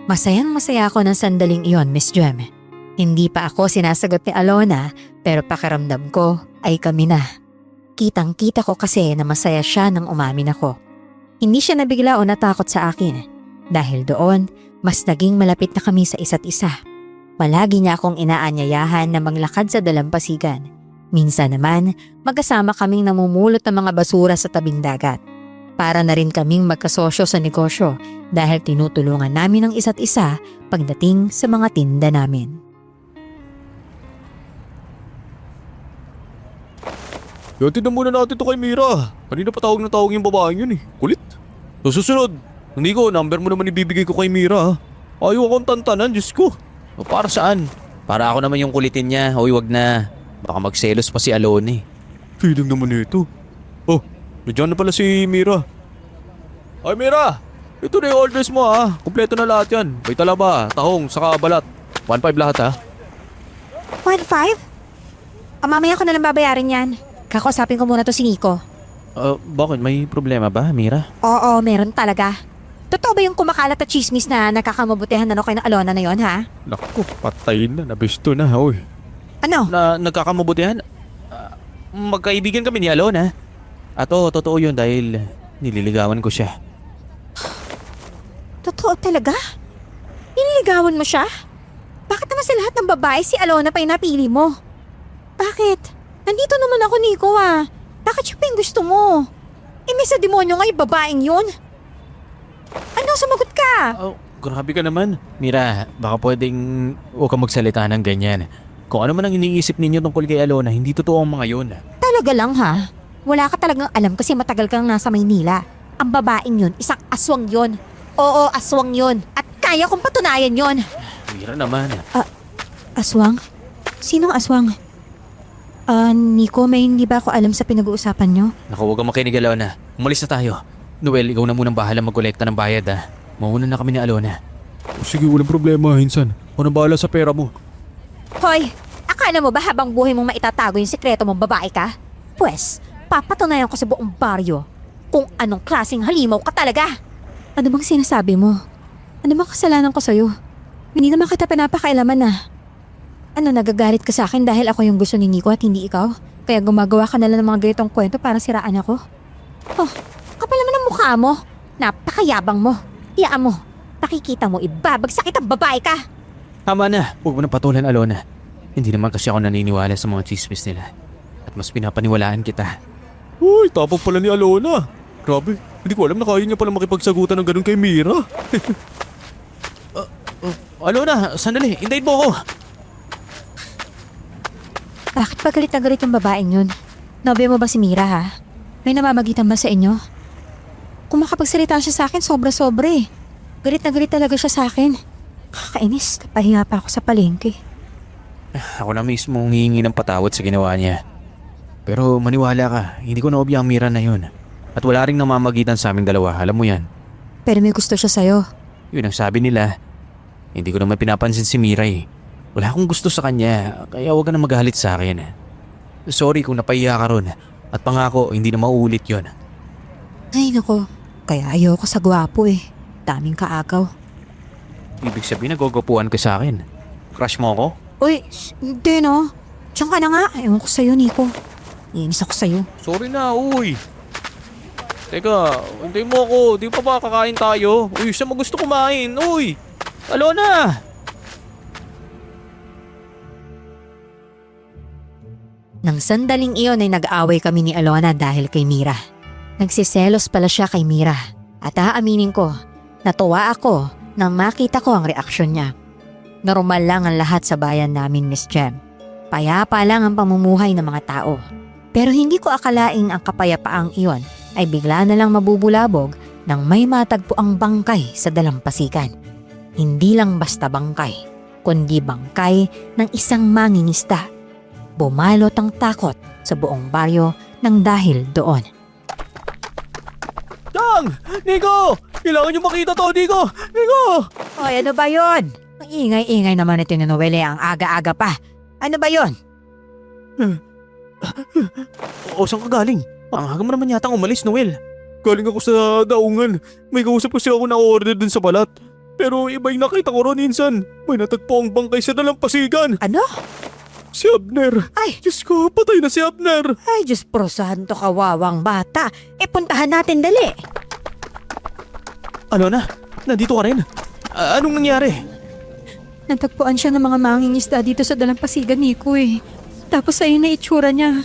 Speaker 1: Masayang-masaya ako ng sandaling iyon, Miss Jem. Hindi pa ako sinasagot ni Alona, pero pakiramdam ko ay kami na. Kitang-kita ko kasi na masaya siya nang umamin ako. Hindi siya nabigla o natakot sa akin. Dahil doon, mas naging malapit na kami sa isa't isa. Palagi niya akong inaanyayahan na maglakad sa dalampasigan. Minsan naman, magkasama kaming namumulot ng mga basura sa tabing dagat. Para na rin kaming magkasosyo sa negosyo dahil tinutulungan namin ang isa't isa pagdating sa mga tinda namin.
Speaker 3: Tignan muna natin to kay Mira. Kanina pa tawag na tawag yung babaeng yun eh. Kulit. So susunod, hindi ko, number mo naman ibibigay ko kay Mira. Ayaw akong tantanan, Diyos ko.
Speaker 2: O para saan? Para ako naman yung kulitin niya. Hoy, wag na. Baka magselos pa si Alona eh.
Speaker 3: Feeling naman ito. Oh, nandiyan na pala si Mira. Ay Mira, ito na yung orders mo ha. Kompleto na lahat yan. May talaba, tahong, saka balat. 1.5 lahat ha.
Speaker 1: 1.5? Mamaya ko na lang babayaran yan. Kakausapin ko muna to si Nico.
Speaker 2: Bakit? May problema ba, Mira?
Speaker 1: Oo, meron talaga. Totoo ba yung kumakalat at chismis na nakakamabutihan na kay na Alona na yon ha?
Speaker 3: Naku, patay na. Nabisto na. Oy.
Speaker 1: Ano?
Speaker 2: Na nagkakamabutihan? Magkaibigan kami ni Alona. At totoo yun dahil nililigawan ko siya.
Speaker 1: Totoo talaga? Nililigawan mo siya? Bakit naman sa lahat ng babae si Alona pa yung napili mo? Bakit? Nandito naman ako, Nico ah. Bakit siya pa yung gusto mo? May sa demonyo nga yung babaeng yun. Ano, sumagot ka?
Speaker 2: Oh, grabe ka naman. Mira, baka pwedeng huwag kang magsalita ng ganyan. Kung ano man ang iniisip ninyo tungkol kay Alona, hindi totoo ang mga yun.
Speaker 1: Talaga lang ha? Wala ka talagang alam kasi matagal kang nasa Maynila. Ang babaeng yun, isang aswang yun. Oo, aswang yun. At kaya kong patunayan yun.
Speaker 2: Mira naman.
Speaker 1: Aswang? Sinong aswang? Nico, may hindi ba ako alam sa pinag-uusapan nyo?
Speaker 2: Naku, huwag kang makinig, Alona. Umalis na tayo. Noel, ikaw na munang bahala magkolekta ng bayad ha. Mauna na kami ni Alona.
Speaker 3: Sige, walang problema, Hinsan. Ako na bahala sa pera mo.
Speaker 1: Hoy, akala mo ba habang buhay mong maitatago yung sikreto mong babae ka? Pwes, papatunayan ko sa buong baryo kung anong klaseng halimaw ka talaga. Ano bang sinasabi mo? Ano bang kasalanan ko sa'yo? Hindi naman kita pinapakailaman na. Ano, nagagalit ka sa akin dahil ako yung gusto ni Nico at hindi ikaw? Kaya gumagawa ka na lang ng mga ganitong kwento para siraan ako? Oh, kapal naman ang mukha mo. Napakayabang mo. Iyaan mo. Nakikita mo, ibabagsak kitang babae ka.
Speaker 2: Tama na. Huwag mo na patulan, Alona. Hindi naman kasi ako naniniwala sa mga chismis nila. At mas pinapaniwalaan kita.
Speaker 3: Uy, tapang pala ni Alona. Grabe, hindi ko alam na kaya niya pala makipagsagutan ng ganun kay Mira.
Speaker 2: Alona, sandali. Hintayin mo ako.
Speaker 1: Bakit pa galit na galit yung babaeng yun? Nobya mo ba si Mira ha? May namamagitan ba sa inyo? Kung makapagsalita siya sa akin, sobra-sobra eh. Galit na galit talaga siya sa akin. Kakainis, napahinga pa ako sa palengke.
Speaker 2: Ako na mismo hihingi ng patawad sa ginawa niya. Pero maniwala ka, hindi ko naobya ang Mira na yun. At wala ring namamagitan sa aming dalawa, alam mo yan.
Speaker 1: Pero may gusto siya sa'yo.
Speaker 2: Yun ang sabi nila. Hindi ko naman pinapansin si Mira eh. Wala akong gusto sa kanya, kaya huwag ka na magalit sa akin. Sorry kung napahiya ka ron. At pangako, hindi na mauulit yun.
Speaker 1: Ay nako, kaya ayoko sa gwapo eh. Daming kaagaw.
Speaker 2: Ibig sabihin nagogopuan ka sa akin. Crush mo ako?
Speaker 1: Uy, hindi no. Diyan ka na nga. Ewan ko sa'yo, Nico. Iinis ako sa'yo.
Speaker 2: Sorry na, uy. Teka, hintayin mo ako. Di pa ba kakain tayo? Uy, siya mo gusto kumain. Uy! Alona!
Speaker 1: Nang sandaling iyon ay nag-away kami ni Alona dahil kay Mira. Nagsiselos pala siya kay Mira. At aaminin ko, natuwa ako nang makita ko ang reaksyon niya. Normal lang ang lahat sa bayan namin, Miss Jem. Payapa lang ang pamumuhay ng mga tao. Pero hindi ko akalaing ang kapayapaang iyon ay bigla na lang mabubulabog nang may matagpo ang bangkay sa dalampasigan. Hindi lang basta bangkay, kundi bangkay ng isang mangingisda. Bumalot ang takot sa buong baryo nang dahil doon.
Speaker 3: Tang! Nico! Kailangan niyo makita to, Nico! Nico!
Speaker 1: Oy, ano ba yon? Ang ingay-ingay naman ito ni Noelle, ang aga-aga pa. Ano ba yon?
Speaker 2: O, saan ka galing? Ang aga mo naman yatang umalis, Noel.
Speaker 3: Galing ako sa daungan. May kausap kasi ako na order dun sa balat. Pero iba yung nakita ko ron, Hinsan. May natagpo ang bangkay sa dalampasigan.
Speaker 1: Ano?
Speaker 3: Si Abner.
Speaker 1: Ay!
Speaker 3: Diyos ko, patay na si Abner.
Speaker 1: Ay, Diyos pro santo, kawawang bata. Puntahan natin dali.
Speaker 2: Alona, nandito ka rin. Anong nangyari?
Speaker 1: Natagpuan siya ng mga mangingisda dito sa dalampasigan, Nico eh. Tapos ayun na itsura niya.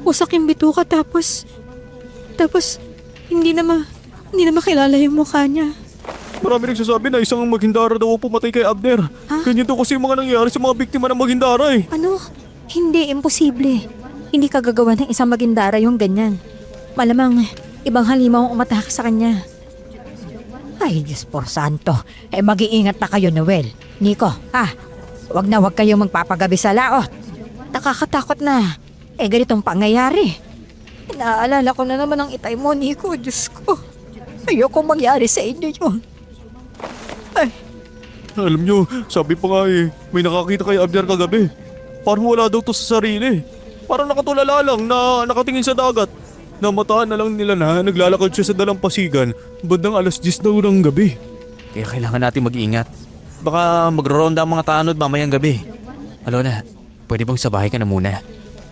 Speaker 1: Usak yung bituka tapos hindi na makilala yung mukha niya.
Speaker 3: Marami nagsasabi na isang maghindara daw ang pumatay kay Abner.
Speaker 1: Ha?
Speaker 3: Ganyan daw kasi yung mga nangyari sa mga biktima ng maghindara eh.
Speaker 1: Ano? Hindi, imposible. Hindi ka gagawa ng isang magindara yung ganyan. Malamang ibang halimaw ang umatake sa kanya. Ay, Diyos por santo. Mag-iingat na kayo, Noel. Nico, wag kayong magpapagabi sa laot. Nakakatakot na. Ganitong pangyayari. Naaalala ko na naman ang itay mo, Nico. Diyos ko. Ayoko mangyari sa inyo yun.
Speaker 3: Alam nyo, sabi pa nga may nakakita kay Abner kagabi. Parang wala daw to sa sarili. Parang nakatulala lang na nakatingin sa dagat. Namataan na lang nila na naglalakad siya sa dalampasigan bandang 10:00 daw ng gabi.
Speaker 2: Kaya kailangan natin mag-ingat. Baka magro-ronda ang mga tanod mamayang gabi. Alona, pwede bang sa bahay ka na muna?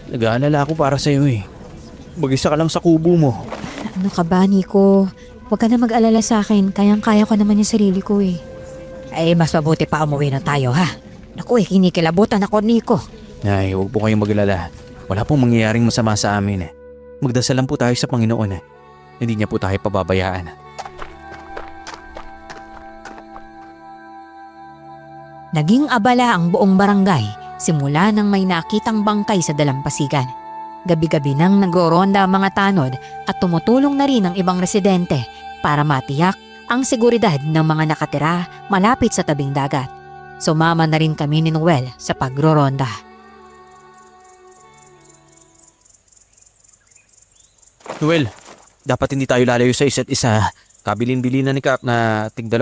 Speaker 2: Nag-aalala ako para sa'yo eh. Mag-isa ka lang sa kubo mo.
Speaker 1: Ano ka ba, Nico? Huwag ka na mag-alala sa akin. Kayang-kaya ko naman yung sarili ko eh. Ay, mas mabuti pa umuwi na tayo ha. Naku kinikilabutan ako, Nico.
Speaker 2: Nay, huwag po kayong maglala. Wala pong mangyayaring masama sa amin. Magdasal lang po tayo sa Panginoon. Hindi niya po tayo pababayaan.
Speaker 1: Naging abala ang buong barangay simula nang may nakitang bangkay sa dalampasigan. Gabi-gabi nang nagro-ronda ang mga tanod at tumutulong na rin ang ibang residente para matiyak ang seguridad ng mga nakatira malapit sa tabing dagat. Sumama na rin kami ni Noel sa pagro-ronda.
Speaker 2: Noel, dapat hindi tayo lalayo sa isa't isa. Kabilin-bilin na ni Kap na tig-2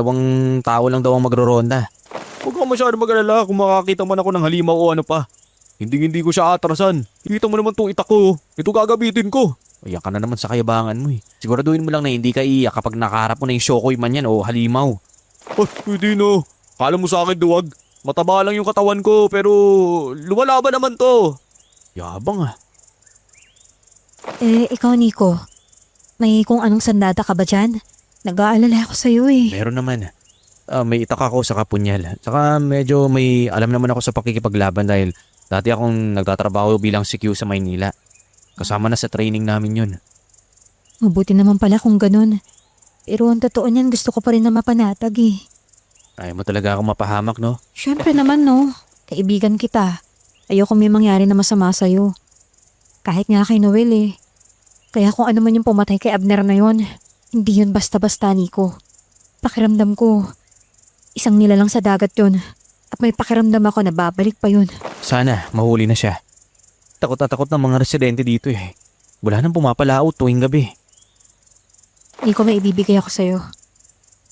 Speaker 2: tao lang daw ang magro-ronda.
Speaker 3: Huwag kang masyado mag-alala kung makakita man ako ng halimaw o ano pa. Hindi ko siya atrasan. Kita mo naman itong itak ko. Ito gagabitin ko.
Speaker 2: Ayan ka na naman sa kayabangan mo Siguraduhin mo lang na hindi ka iiyak kapag nakaharap mo na yung shokoy man yan o halimaw.
Speaker 3: Pwede no. Kala mo sa akin duwag. Mataba lang yung katawan ko pero lumalaban naman to.
Speaker 2: Yabang
Speaker 1: Ikaw Nico, may kung anong sandata ka ba dyan? Nag-aalala ako sa'yo eh.
Speaker 2: Meron naman. May itak ako sa kapunyal. Saka medyo may alam naman ako sa pakikipaglaban dahil dati akong nagtatrabaho bilang CQ sa Maynila. Kasama na sa training namin yun.
Speaker 1: Mabuti naman pala kung ganun. Pero ang totoo niyan gusto ko pa rin na mapanatag eh.
Speaker 2: Ayaw mo talaga akong mapahamak, no?
Speaker 1: Siyempre naman no, kaibigan kita. Ayoko may mangyari na masama sa'yo. Kahit nga kay Noel eh. Kaya kung ano man yung pumatay kay Abner na yon, hindi yun basta-basta Nico. Pakiramdam ko, isang nilalang sa dagat yun. At may pakiramdam ako na babalik pa yun.
Speaker 2: Sana mahuli na siya. Takot na takot ng mga residente dito Wala nang pumapalaot tuwing gabi.
Speaker 1: Nico, may ibibigay ako sa'yo.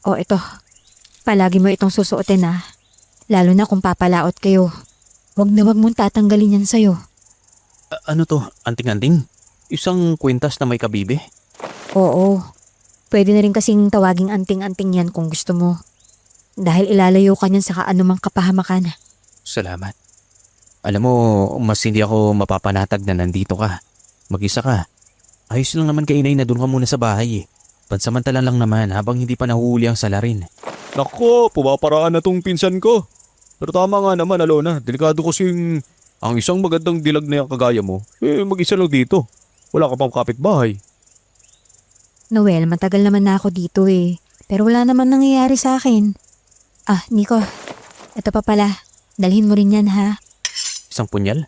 Speaker 1: O ito, palagi mo itong susuotin ha. Lalo na kung papalaot kayo. Huwag na huwag mong tatanggalin yan sa'yo.
Speaker 2: Ano to? Anting-anting? Isang kwintas na may kabibe?
Speaker 1: Oo, pwede na rin kasing tawaging anting-anting yan kung gusto mo. Dahil ilalayo ka niyan sa kaanumang kapahamakan.
Speaker 2: Salamat. Alam mo, mas hindi ako mapapanatag na nandito ka. Mag-isa ka. Ayos lang naman kay inay na doon ka muna sa bahay Pansamantala lang naman habang hindi pa nahuhuli ang salarin.
Speaker 3: Nako, pumaparaan na tong pinsan ko. Pero tama nga naman Alona, delikado kasing ang isang magandang dilag na yung kagaya mo, mag-isa lang dito. Wala ka pang kapitbahay.
Speaker 1: Noel, matagal naman na ako dito eh. Pero wala naman nangyayari sa akin. Nico, ito pa pala. Dalhin mo rin yan ha.
Speaker 2: Isang punyal?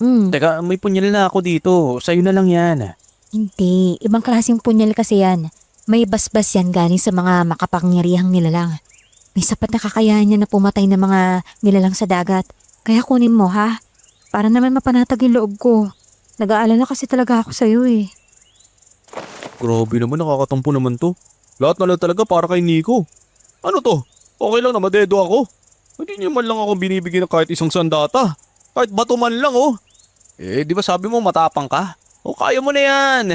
Speaker 1: Hmm,
Speaker 2: Teka, may punyal na ako dito. Sa'yo na lang yan.
Speaker 1: hindi. Ibang klaseng punyal kasi yan. May basbas yan galing sa mga makapangyarihang nilalang. May sapat na kakayahan niya na pumatay ng mga nilalang sa dagat. Kaya kunin mo ha. Para naman mapanatag yung loob ko. Nag-aalala kasi talaga ako sa'yo eh.
Speaker 3: Grabe naman, nakakatampo naman to. Lahat na lang talaga para kay Nico. Ano to? Okay lang na madedo ako. Hindi niyo man lang ako binibigyan ng kahit isang sandata. Kahit bato man lang di ba sabi mo matapang ka? Kaya mo na yan.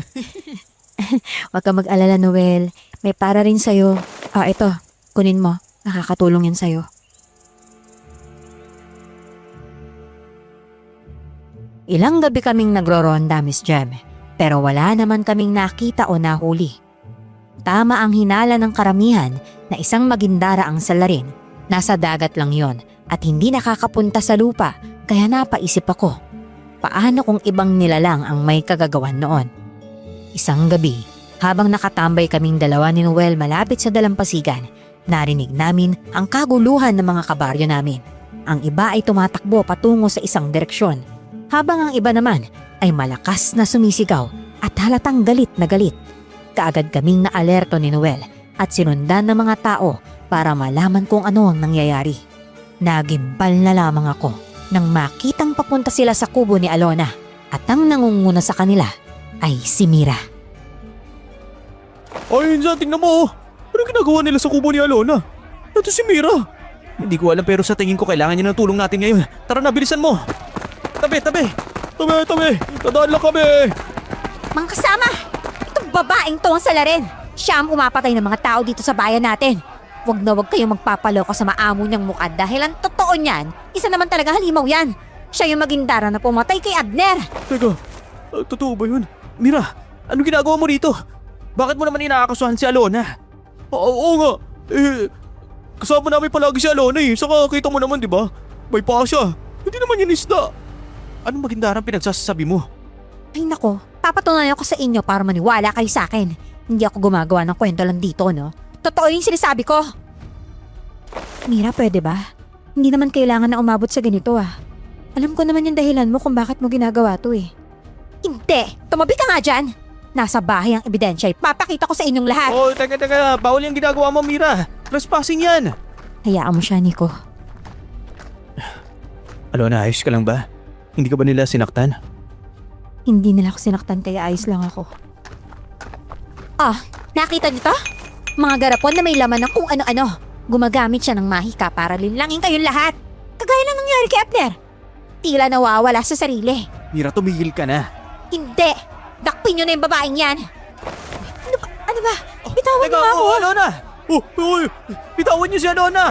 Speaker 1: Huwag ka mag-alala, Noel. May para rin sa'yo. Ito. Kunin mo. Nakakatulong yan sa'yo. Ilang gabi kaming nagro-ronda, Miss Jem. Pero wala naman kaming nakita o nahuli. Tama ang hinala ng karamihan na isang magindara ang salarin. Nasa dagat lang yon at hindi nakakapunta sa lupa kaya napaisip ako. Paano kung ibang nilalang ang may kagagawan noon? Isang gabi, habang nakatambay kaming dalawa ni Noel malapit sa dalampasigan, narinig namin ang kaguluhan ng mga kabaryo namin. Ang iba ay tumatakbo patungo sa isang direksyon, habang ang iba naman ay malakas na sumisigaw at halatang galit na galit. Kaagad kaming naalerto ni Noel at sinundan ng mga tao para malaman kung ano ang nangyayari. Nagimbal na lamang ako nang makitang papunta sila sa kubo ni Alona at ang nangunguna sa kanila ay si Mira.
Speaker 3: Ay, Insan, tingnan mo. Ano ginagawa nila sa kubo ni Alona? Ito si Mira.
Speaker 2: Hindi ko alam pero sa tingin ko kailangan niya ng tulong natin ngayon. Tara na, bilisan mo. Tabi.
Speaker 3: Tabi. Tadaan lang kami.
Speaker 1: Mga kasama! Itong babaeng to ang salarin! Siya ang umapatay ng mga tao dito sa bayan natin. Huwag na huwag kayong magpapaloko sa maamo niyang mukha dahil ang totoo niyan, isa naman talaga halimaw yan. Siya yung magindara na pumatay kay Abner.
Speaker 3: Teka, totoo ba yun?
Speaker 2: Mira, anong ginagawa mo dito? Bakit mo naman inaakasuhan si Alona?
Speaker 3: Oo nga. Kasama namin palagi si Alona eh. Saka kita mo naman, di ba? May paa siya. Hindi naman yan isda.
Speaker 2: Anong magindarang pinagsasabi mo?
Speaker 1: Ay nako, papatunayan ko sa inyo para maniwala kayo sa akin. Hindi ako gumagawa ng kwento lang dito, no? Totoo yung sinasabi ko. Mira, pwede ba? Hindi naman kailangan na umabot sa ganito ah. Alam ko naman yung dahilan mo kung bakit mo ginagawa to eh. Hindi! Tumabi ka nga dyan! Nasa bahay ang ebidensya, ipapakita ko sa inyong lahat.
Speaker 2: Oh, teka. Bawal yung ginagawa mo, Mira. Trespassing yan.
Speaker 1: Hayaan mo siya, Nico.
Speaker 2: Alona, ayos ka lang ba? Hindi ka ba nila sinaktan?
Speaker 1: Hindi nila ako sinaktan kaya ayos lang ako. Ah, nakita niyo to? Mga garapon na may laman ng kung ano-ano. Gumagamit siya ng mahika para linlangin kayong lahat. Kagaya lang nangyari kay Abner. Tila nawawala sa sarili.
Speaker 2: Mira, tumigil ka na.
Speaker 1: Hindi! Dakpin niyo na yung babaeng yan! Ano ba? Bitawan niyo nga ako!
Speaker 2: Alona!
Speaker 3: Uy!
Speaker 2: Bitawan niyo si Alona!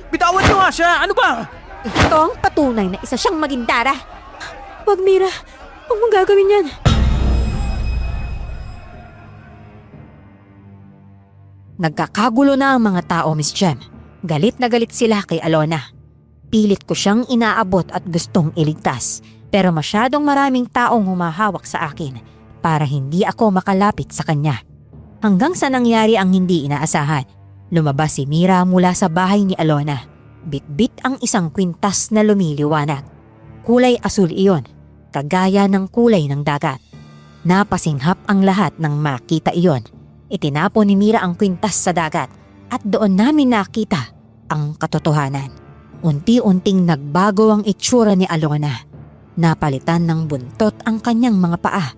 Speaker 2: Bitawan niyo nga siya! Ano ba?
Speaker 1: Ito ang patunay na isa siyang magindara. Wag, Mira. Huwag mong gagawin yan. Nagkakagulo na ang mga tao, Miss Jem. Galit na galit sila kay Alona. Pilit ko siyang inaabot at gustong iligtas. Pero masyadong maraming taong humahawak sa akin para hindi ako makalapit sa kanya. Hanggang sa nangyari ang hindi inaasahan. Lumabas si Mira mula sa bahay ni Alona. Bit-bit ang isang kwintas na lumiliwanag. Kulay asul iyon, kagaya ng kulay ng dagat. Napasinghap ang lahat nang makita iyon. Itinapon ni Mira ang kwintas sa dagat at doon namin nakita ang katotohanan. Unti-unting nagbago ang itsura ni Alona. Napalitan ng buntot ang kanyang mga paa.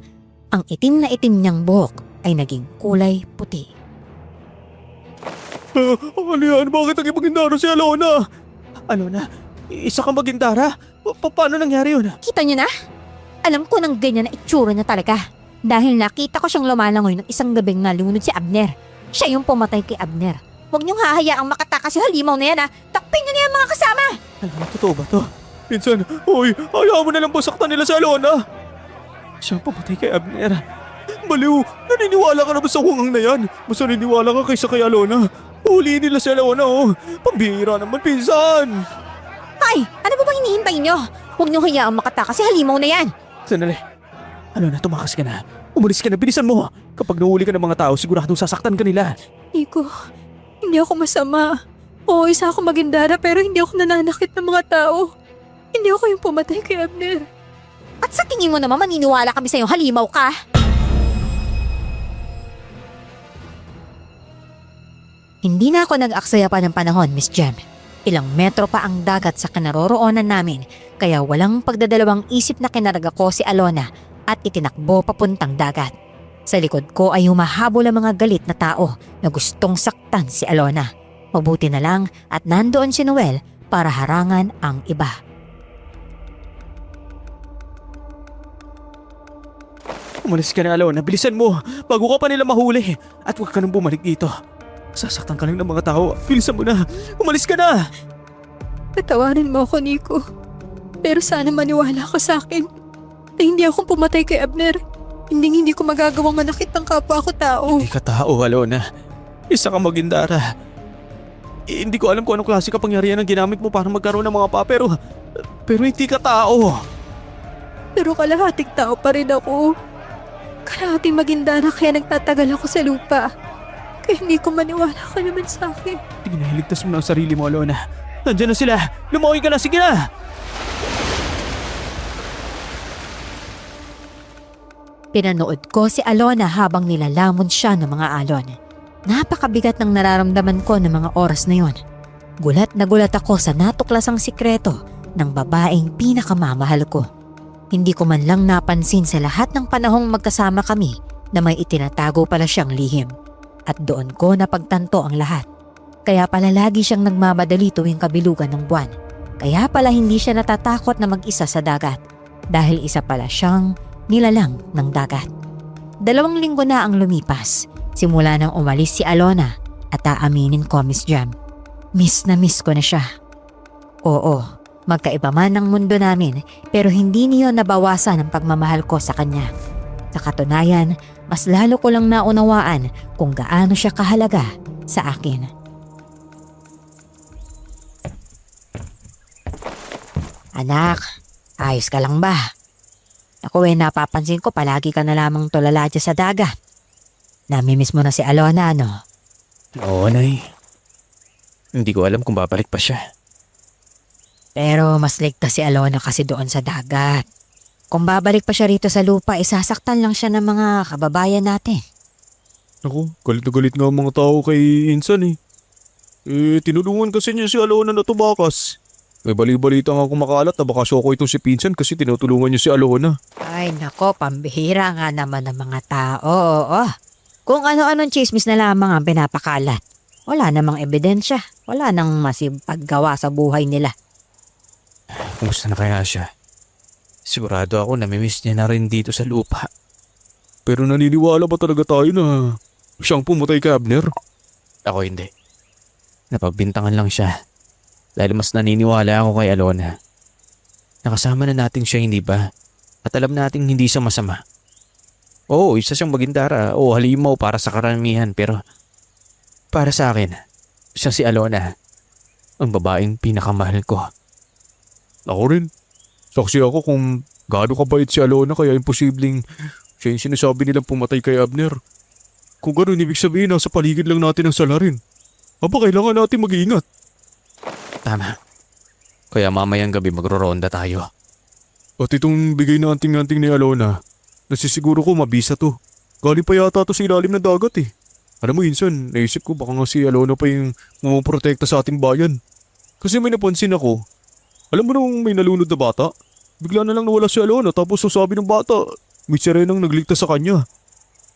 Speaker 1: Ang itim na itim niyang buhok ay naging kulay puti.
Speaker 3: Ano yan? Bakit naging magindaro si Alona?
Speaker 2: Alona, isa kang magindara? Paano nangyari yun?
Speaker 1: Kita niyo na? Alam ko ng ganyan na itsura niya talaga. Dahil nakita ko siyang lumalangoy ng isang gabing nalunod si Abner. Siya yung pumatay kay Abner. Huwag niyong hahayaang makatakas si halimaw na yan ha. Takpin niyo na yan mga kasama!
Speaker 2: Alona, totoo ba to?
Speaker 3: Minsan, hayaan mo na lang saktan nila si Alona.
Speaker 2: Siya ang pumatay kay Abner.
Speaker 3: Baliw, naniniwala ka na ba sa hungang na yan? Mas naniniwala ka kaysa kay Alona. Huliin nila si Alona Pambihira naman, pinsan.
Speaker 1: Ay! Ano ba bang hinihintay niyo? Huwag niyong hayaang makatakas si halimaw na yan!
Speaker 2: Sandali. Alona, tumakas ka na. Umalis ka na, bilisan mo. Kapag nahuli ka ng mga tao, siguradong sasaktan ka nila.
Speaker 1: Nico, hindi ako masama. Oo, isa ako magindara pero hindi ako nananakit ng mga tao. Hindi ako yung pumatay kay Abner. At sa tingin mo naman maniniwala kami sa'yo, halimaw ka? Hindi na ako nag-aksaya pa ng panahon, Miss Jem. Ilang metro pa ang dagat sa kinaroroonan namin kaya walang pagdadalawang isip na kinaraga ko si Alona at itinakbo papuntang dagat. Sa likod ko ay humahabol ang mga galit na tao na gustong saktan si Alona. Mabuti na lang at nandoon si Noel para harangan ang iba.
Speaker 2: Umalis ka na, Alona. Bilisan mo. Bago ka pa nila mahuli. At huwag ka nang bumalik dito. Sasaktan ka lang ng mga tao. Bilisan mo na. Umalis ka na.
Speaker 1: Patawarin mo ako, Nico. Pero sana maniwala ka sa akin na hindi ako pumatay kay Abner. Hindi ko magagawang manakit ng kapwa ko tao.
Speaker 2: Hindi ka tao, Alona. Isa kang magindara. Hindi ko alam kung anong klase kapangyarihan ang ginamit mo para magkaroon ng mga pa, pero hindi ka tao.
Speaker 1: Pero kalahating tao pa rin ako. Kalahating magindara kaya nagtatagal ako sa lupa. Kaya hindi ko maniwala ka naman sa akin.
Speaker 2: Hindi na, iligtas mo na ang sarili mo, Alona. Nandiyan na sila. Lumawi ka na, sige na.
Speaker 1: Pinanood ko si Alona habang nilalamon siya ng mga alon. Napakabigat ng nararamdaman ko ng mga oras na yon. Gulat na gulat ako sa natuklasang sikreto ng babaeng pinakamamahal ko. Hindi ko man lang napansin sa lahat ng panahong magkasama kami na may itinatago pala siyang lihim. At doon ko napagtanto ang lahat. Kaya pala lagi siyang nagmamadali tuwing kabilugan ng buwan. Kaya pala hindi siya natatakot na mag-isa sa dagat. Dahil isa pala siyang nilalang ng dagat. 2 linggo na ang lumipas. Simula nang umalis si Alona at aaminin ko, Miss Jem. Miss na miss ko na siya. Oo, magkaiba man ang mundo namin pero hindi niyo nabawasan ang pagmamahal ko sa kanya. Sa katunayan, mas lalo ko lang naunawaan kung gaano siya kahalaga sa akin. Anak, ayos ka lang ba? Ako napapansin ko palagi ka na lamang tulala dyan sa dagat. Namimiss mo na si Alona, no?
Speaker 2: Oo, Nay. Hindi ko alam kung babalik pa siya.
Speaker 1: Pero mas ligtas si Alona kasi doon sa dagat. Kung babalik pa siya rito sa lupa, isasaktan lang siya ng mga kababayan natin.
Speaker 3: Ako, galit na galit nga ang mga tao kay Insan eh. Tinulungan kasi niya si Alona na tumakas. May bali-balita nga kumakalat na baka soko itong si Pinsan kasi tinutulungan niya si Alona.
Speaker 1: Ay nako, pambihira nga naman ng mga tao. Oo. Kung ano-anong chismis na lamang ang pinapakalat. Wala namang ebidensya. Wala nang masipaggawa sa buhay nila.
Speaker 2: Kumusta na kaya siya? Sigurado ako namimiss niya na rin dito sa lupa.
Speaker 3: Pero naniniwala ba talaga tayo na siyang pumatay kay Abner?
Speaker 2: Ako hindi. Napagbintangan lang siya. Dahil mas naniniwala ako kay Alona. Nakasama na natin siya, hindi ba? At alam nating hindi siya masama. Oo, isa siyang magindara o halimaw para sa karamihan, pero para sa akin, siya si Alona. Ang babaeng pinakamahal ko.
Speaker 3: Ako rin. Saksi ako kung gaano kabait si Alona kaya imposibleng siya yung sinasabi nilang pumatay kay Abner. Kung gano'n ibig sabihin nasa paligid lang natin ang salarin. Aba kailangan natin mag-iingat.
Speaker 2: Tama. Kaya mamayang gabi magro-ronda tayo.
Speaker 3: At itong bigay na anting-anting ni Alona, nasisiguro ko mabisa to. Galing pa yata to sa ilalim ng dagat eh. Alam mo Insan, naisip ko baka nga si Alona pa yung mumoprotekta sa ating bayan. Kasi may napansin ako. Alam mo nung may nalunod na bata? Bigla na lang nawala si Alona tapos sasabi ng bata, may sirenang nagligtas sa kanya.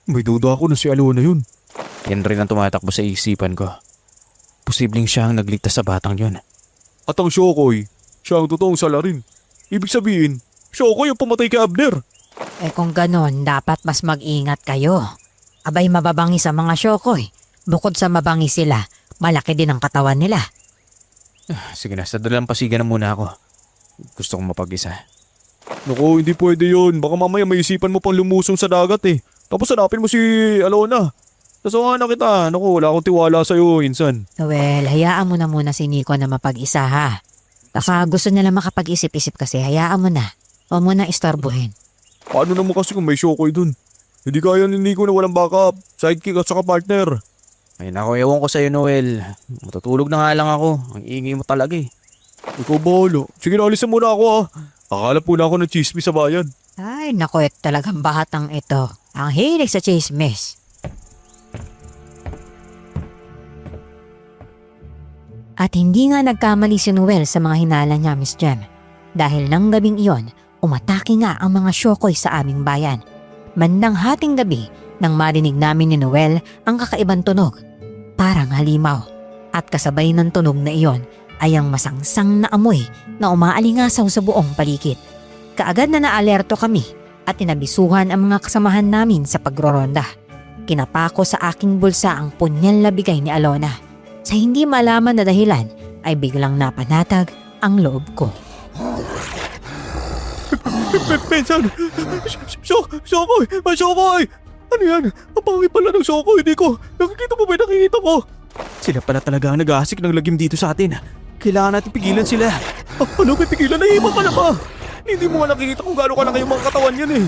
Speaker 3: May duda ako na si Alona yun.
Speaker 2: Yan rin ang tumatakbo sa isipan ko. Posibleng siya ang nagligtas sa batang yun.
Speaker 3: At ang Shokoy, siya ang totoong salarin. Ibig sabihin, Shokoy ang pumatay kay Abner.
Speaker 1: Kung ganon, dapat mas mag-ingat kayo. Abay mababangi sa mga Shokoy. Bukod sa mabangi sila, malaki din ang katawan nila.
Speaker 2: Sige na, sa dalampasigan na muna ako. Gusto kong mapag-isa.
Speaker 3: Naku, hindi pwede yun. Baka mamaya maisipan mo pang lumusong sa dagat eh. Tapos hanapin mo si Alona. Nasawa na kita. Naku, wala akong tiwala sa'yo, Insan.
Speaker 1: Well, hayaan mo na muna si Nico na mapag-isa ha. Baka gusto niya lang makapag-isip-isip kasi hayaan mo na. Huwag mo na istorbohin.
Speaker 3: Paano naman kasi kung may Shokoy dun? Hindi kaya ni Nico na walang backup, sidekick at saka partner.
Speaker 2: Ay nako, ewan ko sa'yo Noel. Matutulog na nga lang ako. Ang ingay mo talaga eh.
Speaker 3: Ikaw bahala. Sige na, alisan muna ako ah. Akala po na ako ng chismis sa bayan.
Speaker 1: Ay, naku, talagang batang ito. Ang hilig sa chismis. At hindi nga nagkamali si Noel sa mga hinala niya, Miss Jem. Dahil nang gabing iyon, umatake nga ang mga Shokoy sa aming bayan. Mandang hating gabi nang marinig namin ni Noel ang kakaibang tunog. Parang halimaw. At kasabay ng tunog na iyon ay ang masangsang na amoy na umaalingasaw sa buong paligid. Kaagad na naalerto kami at inabisuhan ang mga kasamahan namin sa pagroronda. Kinapako sa aking bulsa ang punyal na bigay ni Alona. Sa hindi malaman na dahilan ay biglang napanatag ang loob ko.
Speaker 3: Pinsan! Shokoy! Shokoy! Ano yan? Ang pangit pala ng Shokoy, hindi ko. Nakikita mo ba yung nakikita ko?
Speaker 2: Sila pala talaga ang nag-aasik ng lagim dito sa atin. Kailangan natin pigilan sila.
Speaker 3: Ano pipigilan? Nahihiba ka na ba? Hindi mo nga nakikita kung gaano kalaki yung mga katawan yan eh.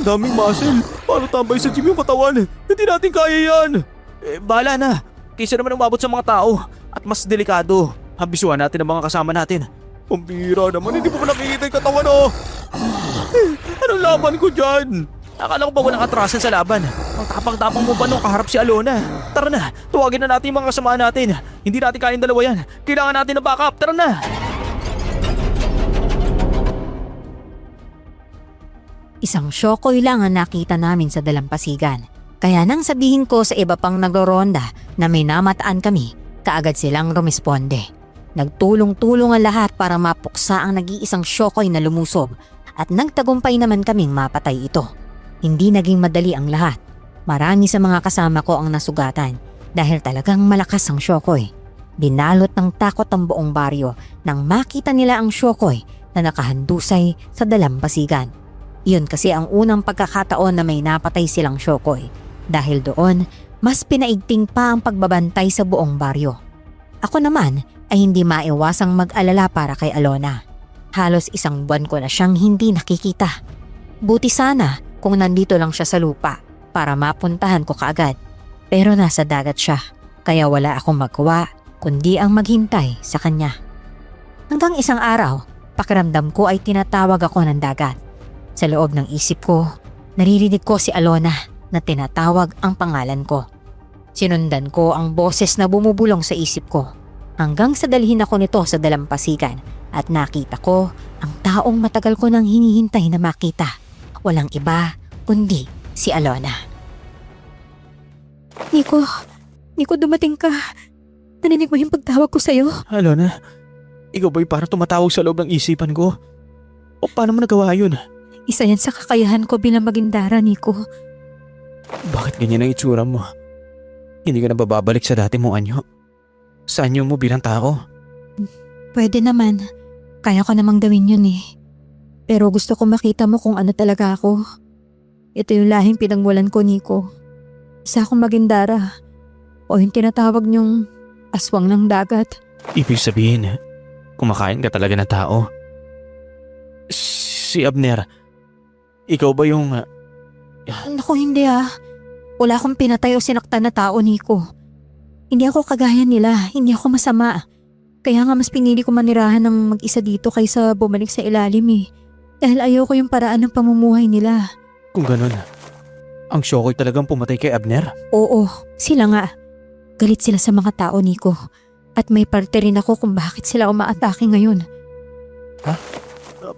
Speaker 3: Ang daming muscle. Paano tambay sa gym yung katawan? Hindi natin kaya yan.
Speaker 2: Bahala na. Kaysa naman umabot sa mga tao. At mas delikado. Ambisuhan natin ang mga kasama natin.
Speaker 3: Pambira naman, hindi mo ba nakikita yung katawan oh? Anong laban ko dyan?
Speaker 2: Akala ko ba walang atrasan sa laban? Ang tapang-tapang mo pa nung kaharap si Alona. Tara na, tuwagin na natin yung mga kasama natin. Hindi natin kayang dalawa yan. Kailangan natin ng backup. Tara na!
Speaker 1: Isang Shokoy lang ang nakita namin sa dalampasigan. Kaya nang sabihin ko sa iba pang nagroronda na may namataan kami, kaagad silang rumisponde. Nagtulong-tulong ang lahat para mapuksa ang nag-iisang Shokoy na lumusob at nagtagumpay naman kaming mapatay ito. Hindi naging madali ang lahat. Marami sa mga kasama ko ang nasugatan dahil talagang malakas ang Shokoy. Binalot ng takot ang buong baryo nang makita nila ang Shokoy na nakahandusay sa dalampasigan. Yun kasi ang unang pagkakataon na may napatay silang Shokoy. Dahil doon, mas pinaigting pa ang pagbabantay sa buong baryo. Ako naman ay hindi maiwasang mag-alala para kay Alona. Halos 1 buwan ko na siyang hindi nakikita. Buti sana kung nandito lang siya sa lupa para mapuntahan ko kaagad. Pero nasa dagat siya, kaya wala akong magawa kundi ang maghintay sa kanya. Hanggang isang araw, pakiramdam ko ay tinatawag ako ng dagat. Sa loob ng isip ko, naririnig ko si Alona na tinatawag ang pangalan ko. Sinundan ko ang boses na bumubulong sa isip ko hanggang sa dalhin ako nito sa dalampasigan at nakita ko ang taong matagal ko nang hinihintay na makita. Walang iba kundi si Alona. Nico, dumating ka. Narinig mo yung pagtawag ko sa'yo?
Speaker 3: Alona, ikaw ba'y parang tumatawag sa loob ng isipan ko? O paano mo nagawa yun?
Speaker 1: Isa yan sa kakayahan ko bilang magindara, Nico.
Speaker 3: Bakit ganyan ang itsura mo? Hindi ka na babalik sa dati mong anyo? Sa anyo mo bilang tao?
Speaker 1: Pwede naman. Kaya ko namang gawin yun eh. Pero gusto ko makita mo kung ano talaga ako. Ito yung lahing pinagmulan ko, Nico. Isa akong magindara. O yung tinatawag niyong aswang ng dagat.
Speaker 3: Ibig sabihin, kumakain ka talaga ng tao? Si Abner, ikaw ba yung...
Speaker 1: Naku, hindi ah. Wala akong pinatay o sinaktan na tao, Nico. Hindi ako kagaya nila. Hindi ako masama. Kaya nga mas pinili ko manirahan ng mag-isa dito kaysa bumalik sa ilalim eh. Dahil ayoko yung paraan ng pamumuhay nila.
Speaker 3: Kung ganun, ang Shokoy talagang pumatay kay Abner?
Speaker 1: Oo, sila nga. Galit sila sa mga tao, Nico. At may parte rin ako kung bakit sila umaatake ngayon.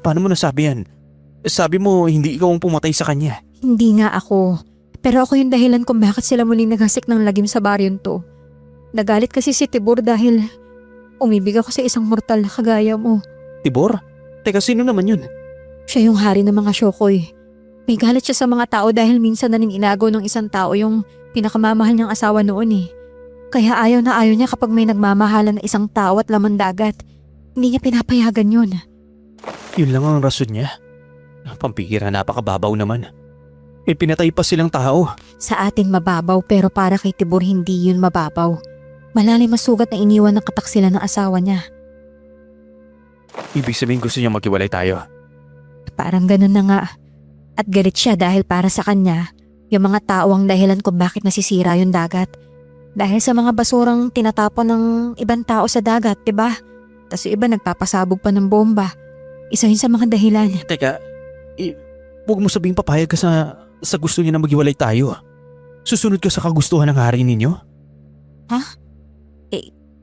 Speaker 3: Paano mo nasabi yan? Sabi mo hindi ikaw ang pumatay sa kanya.
Speaker 1: Hindi nga ako. Pero ako yung dahilan kung bakit sila muling naghasik ng lagim sa baryon to. Nagalit kasi si Tibor dahil umibig ako sa isang mortal na kagaya mo.
Speaker 3: Tibor? Teka, sino naman yun?
Speaker 1: Siya yung hari ng mga Shokoy. May galit siya sa mga tao dahil minsan na inagaw ng isang tao yung pinakamamahal niyang asawa noon eh. Kaya ayaw na ayaw niya kapag may nagmamahalan ng isang tao at laman dagat. Hindi niya pinapayagan yun.
Speaker 3: Yun lang ang rason niya. Pampikira, napakababaw naman. May pinatay pa silang tao.
Speaker 1: Sa atin mababaw pero para kay Tibor hindi yun mababaw. Malalim ang sugat na iniwan ng kataksila ng asawa niya.
Speaker 3: Ibig sabihin gusto niya maghiwalay tayo.
Speaker 1: Parang ganun na nga. At galit siya dahil para sa kanya, yung mga tao ang dahilan kung bakit nasisira yung dagat. Dahil sa mga basurang tinatapon ng ibang tao sa dagat, diba? Tapos yung iba nagpapasabog pa ng bomba. Isa yun sa mga dahilan.
Speaker 3: Teka, huwag mo sabihing papayag ka sa gusto niya na maghiwalay tayo. Susunod ka sa kagustuhan ng hari ninyo?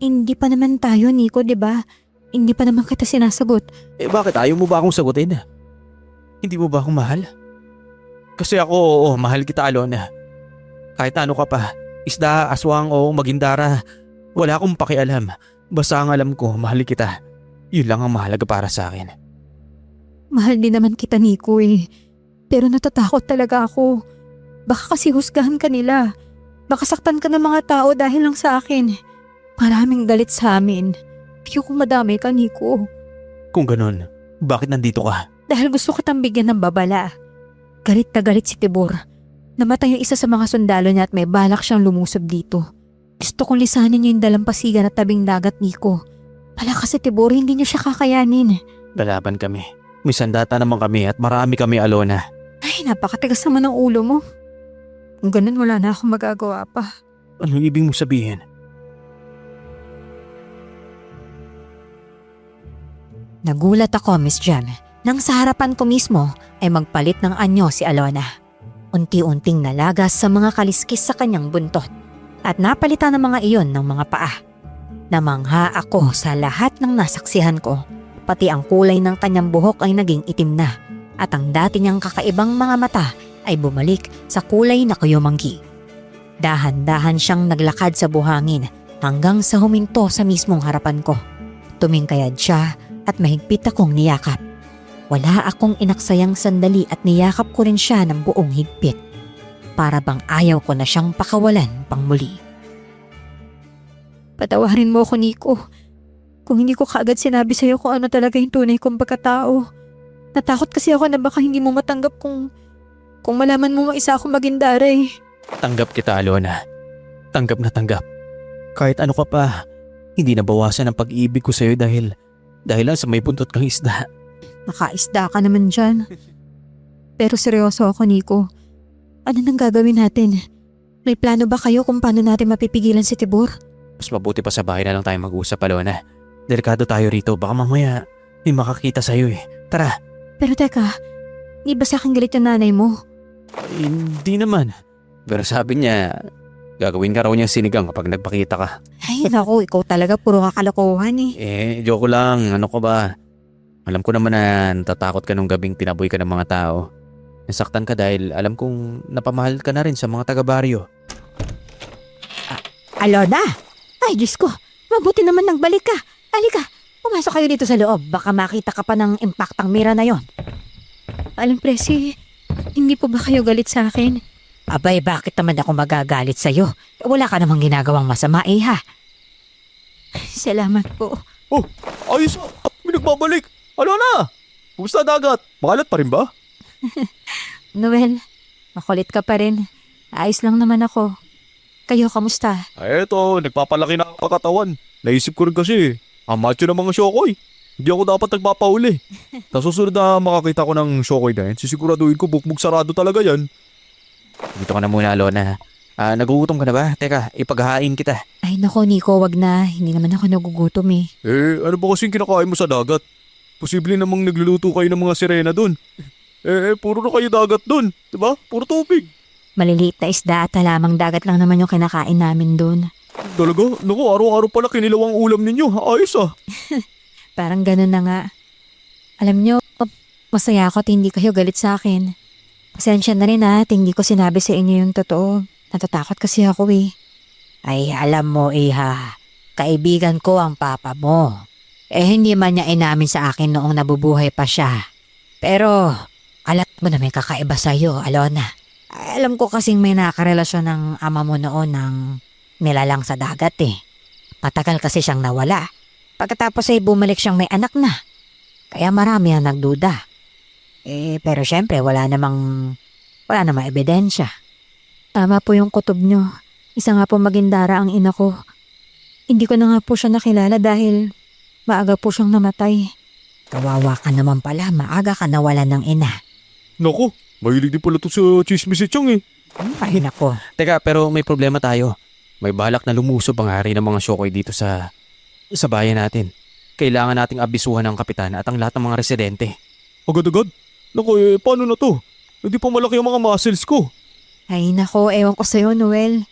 Speaker 1: Hindi pa naman tayo, Nico, diba? Hindi pa naman kita sinasagot.
Speaker 3: Bakit ayaw mo ba akong sagutin? Hindi mo ba akong mahal? Kasi ako, oo, mahal kita, Alona. Kahit ano ka pa, isda, aswang o magindara, wala akong pakialam. Basta ang alam ko, mahal kita. Yun lang ang mahalaga para sa akin.
Speaker 1: Mahal din naman kita, Nico eh. Pero natatakot talaga ako. Baka kasi husgahan ka nila. Baka saktan ka ng mga tao dahil lang sa akin. Maraming galit sa amin. Piyo kung madamay ka, Nico.
Speaker 3: Kung ganun, bakit nandito ka?
Speaker 1: Dahil gusto kitang bigyan ng babala. Galit na galit si Tibor. Namatay yung isa sa mga sundalo niya at may balak siyang lumusob dito. Gusto kong lisanin niya yung dalampasigan at tabing dagat, Nico. Malakas si Tibor, hindi niya siya kakayanin.
Speaker 3: Lalaban kami. May sandata naman kami at marami kami, Alona.
Speaker 1: Ay, napakatigas naman ng ulo mo. Kung ganun, wala na akong magagawa pa.
Speaker 3: Anong ibig mo sabihin?
Speaker 1: Nagulat ako, Miss Jem, nang sa harapan ko mismo ay magpalit ng anyo si Alona. Unti-unting nalagas sa mga kaliskis sa kanyang buntot at napalitan ng mga iyon ng mga paa. Namangha ako sa lahat ng nasaksihan ko, pati ang kulay ng kanyang buhok ay naging itim na at ang dati niyang kakaibang mga mata ay bumalik sa kulay na kuyumanggi. Dahan-dahan siyang naglakad sa buhangin hanggang sa huminto sa mismong harapan ko. Tumingkayad siya at mahigpit akong niyakap. Wala akong inaksayang sandali at niyakap ko rin siya ng buong higpit. Para bang ayaw ko na siyang pakawalan pang muli. Patawarin mo ako, Nico. Kung hindi ko kaagad sinabi sa'yo kung ano talaga yung tunay kong pagkatao. Natakot kasi ako na baka hindi mo matanggap kung malaman mo isa ako maging daray.
Speaker 2: Tanggap kita, Alona. Tanggap na tanggap. Kahit ano ka pa, hindi nabawasan ang pag-ibig ko sa'yo dahil lang sa may buntot kang isda.
Speaker 1: Nakaisda ka naman dyan. Pero seryoso ako, Nico. Ano nang gagawin natin? May plano ba kayo kung paano natin mapipigilan si Tibor?
Speaker 2: Mas mabuti pa sa bahay na lang tayo mag-usap, Alona. Delikado tayo rito. Baka mamaya may makakita sa'yo eh. Tara.
Speaker 1: Pero teka, di ba sa akin galit yung nanay mo?
Speaker 2: Hindi naman. Pero sabi niya, gagawin ka raw niya sinigang kapag nagpakita ka.
Speaker 1: Ay, naku, ikaw talaga puro kakalokohan eh.
Speaker 2: Joke lang. Ano ka ba? Alam ko naman na natatakot ka nung gabing tinaboy ka ng mga tao. Nasaktan ka dahil alam kong napamahal ka na rin sa mga taga-baryo.
Speaker 1: Alona! Ay, Diyos ko, mabuti naman nagbalik ka. Halika, pumasok kayo dito sa loob. Baka makita ka pa ng impaktang mira na yon. Aling Presi, hindi po ba kayo galit sa akin? Abay, bakit naman ako magagalit sa'yo? Wala ka namang ginagawang masama eh ha. Salamat po.
Speaker 3: Oh, ayos ah. May nagbabalik. Alona! Kumusta dagat? Makalat pa rin ba?
Speaker 1: Noel, makulit ka pa rin. Ayos lang naman ako. Kayo, kamusta?
Speaker 3: Ay, eto, nagpapalaki na ang pagkatawan. Naisip ko rin kasi, ang macho ng mga Shokoy. Hindi ako dapat nagpapauli. Sa susunod na makakita ko ng Shokoy na yan, sisiguraduhin ko bukbog sarado talaga yan.
Speaker 2: Dito ka na muna, Alona. Nagugutom ka na ba? Teka, ipaghahain kita.
Speaker 1: Ay nako, Nico, wag na. Hindi naman ako nagugutom eh.
Speaker 3: Ano ba kasing kinakain mo sa dagat? Posible namang nagluluto kayo ng mga sirena dun. Puro na kayo dagat dun. Diba? Puro tubig.
Speaker 1: Maliliit na isda at halamang dagat lang naman yung kinakain namin doon.
Speaker 3: Talaga? Naku, araw-araw pala kinilawang ulam ninyo. Ayos ah.
Speaker 1: Parang ganun na nga. Alam nyo, masaya ako at hindi kayo galit sa akin. Pasensya na rin at hindi ko sinabi sa inyo yung totoo. Natatakot kasi ako eh. Ay, alam mo iha, kaibigan ko ang papa mo. Hindi man niya inamin sa akin noong nabubuhay pa siya. Pero, alam mo na may kakaiba sa'yo, Alona. Alam ko kasing may nakarelasyon ng ama mo noon ng nilalang sa dagat eh. Matagal kasi siyang nawala. Pagkatapos ay bumalik siyang may anak na. Kaya marami ang nagduda. Pero syempre wala namang ebidensya. Tama po yung kutob nyo. Isa nga po magindara ang ina ko. Hindi ko na nga po siya nakilala dahil maaga po siyang namatay. Kawawa ka naman pala, maaga ka nawalan ng ina.
Speaker 3: Naku, mahilig din pala to sa chismis si Chang eh.
Speaker 1: Ay nako.
Speaker 2: Teka, pero may problema tayo. May balak na lumusob ang hari ng mga Shokoy dito sa bayan natin. Kailangan nating abisuhan ng kapitan at ang lahat ng mga residente.
Speaker 3: Agad-agad? Naku, paano na to? Hindi pa malaki ang mga muscles ko.
Speaker 1: Ay nako, ewan ko sa'yo, Noel.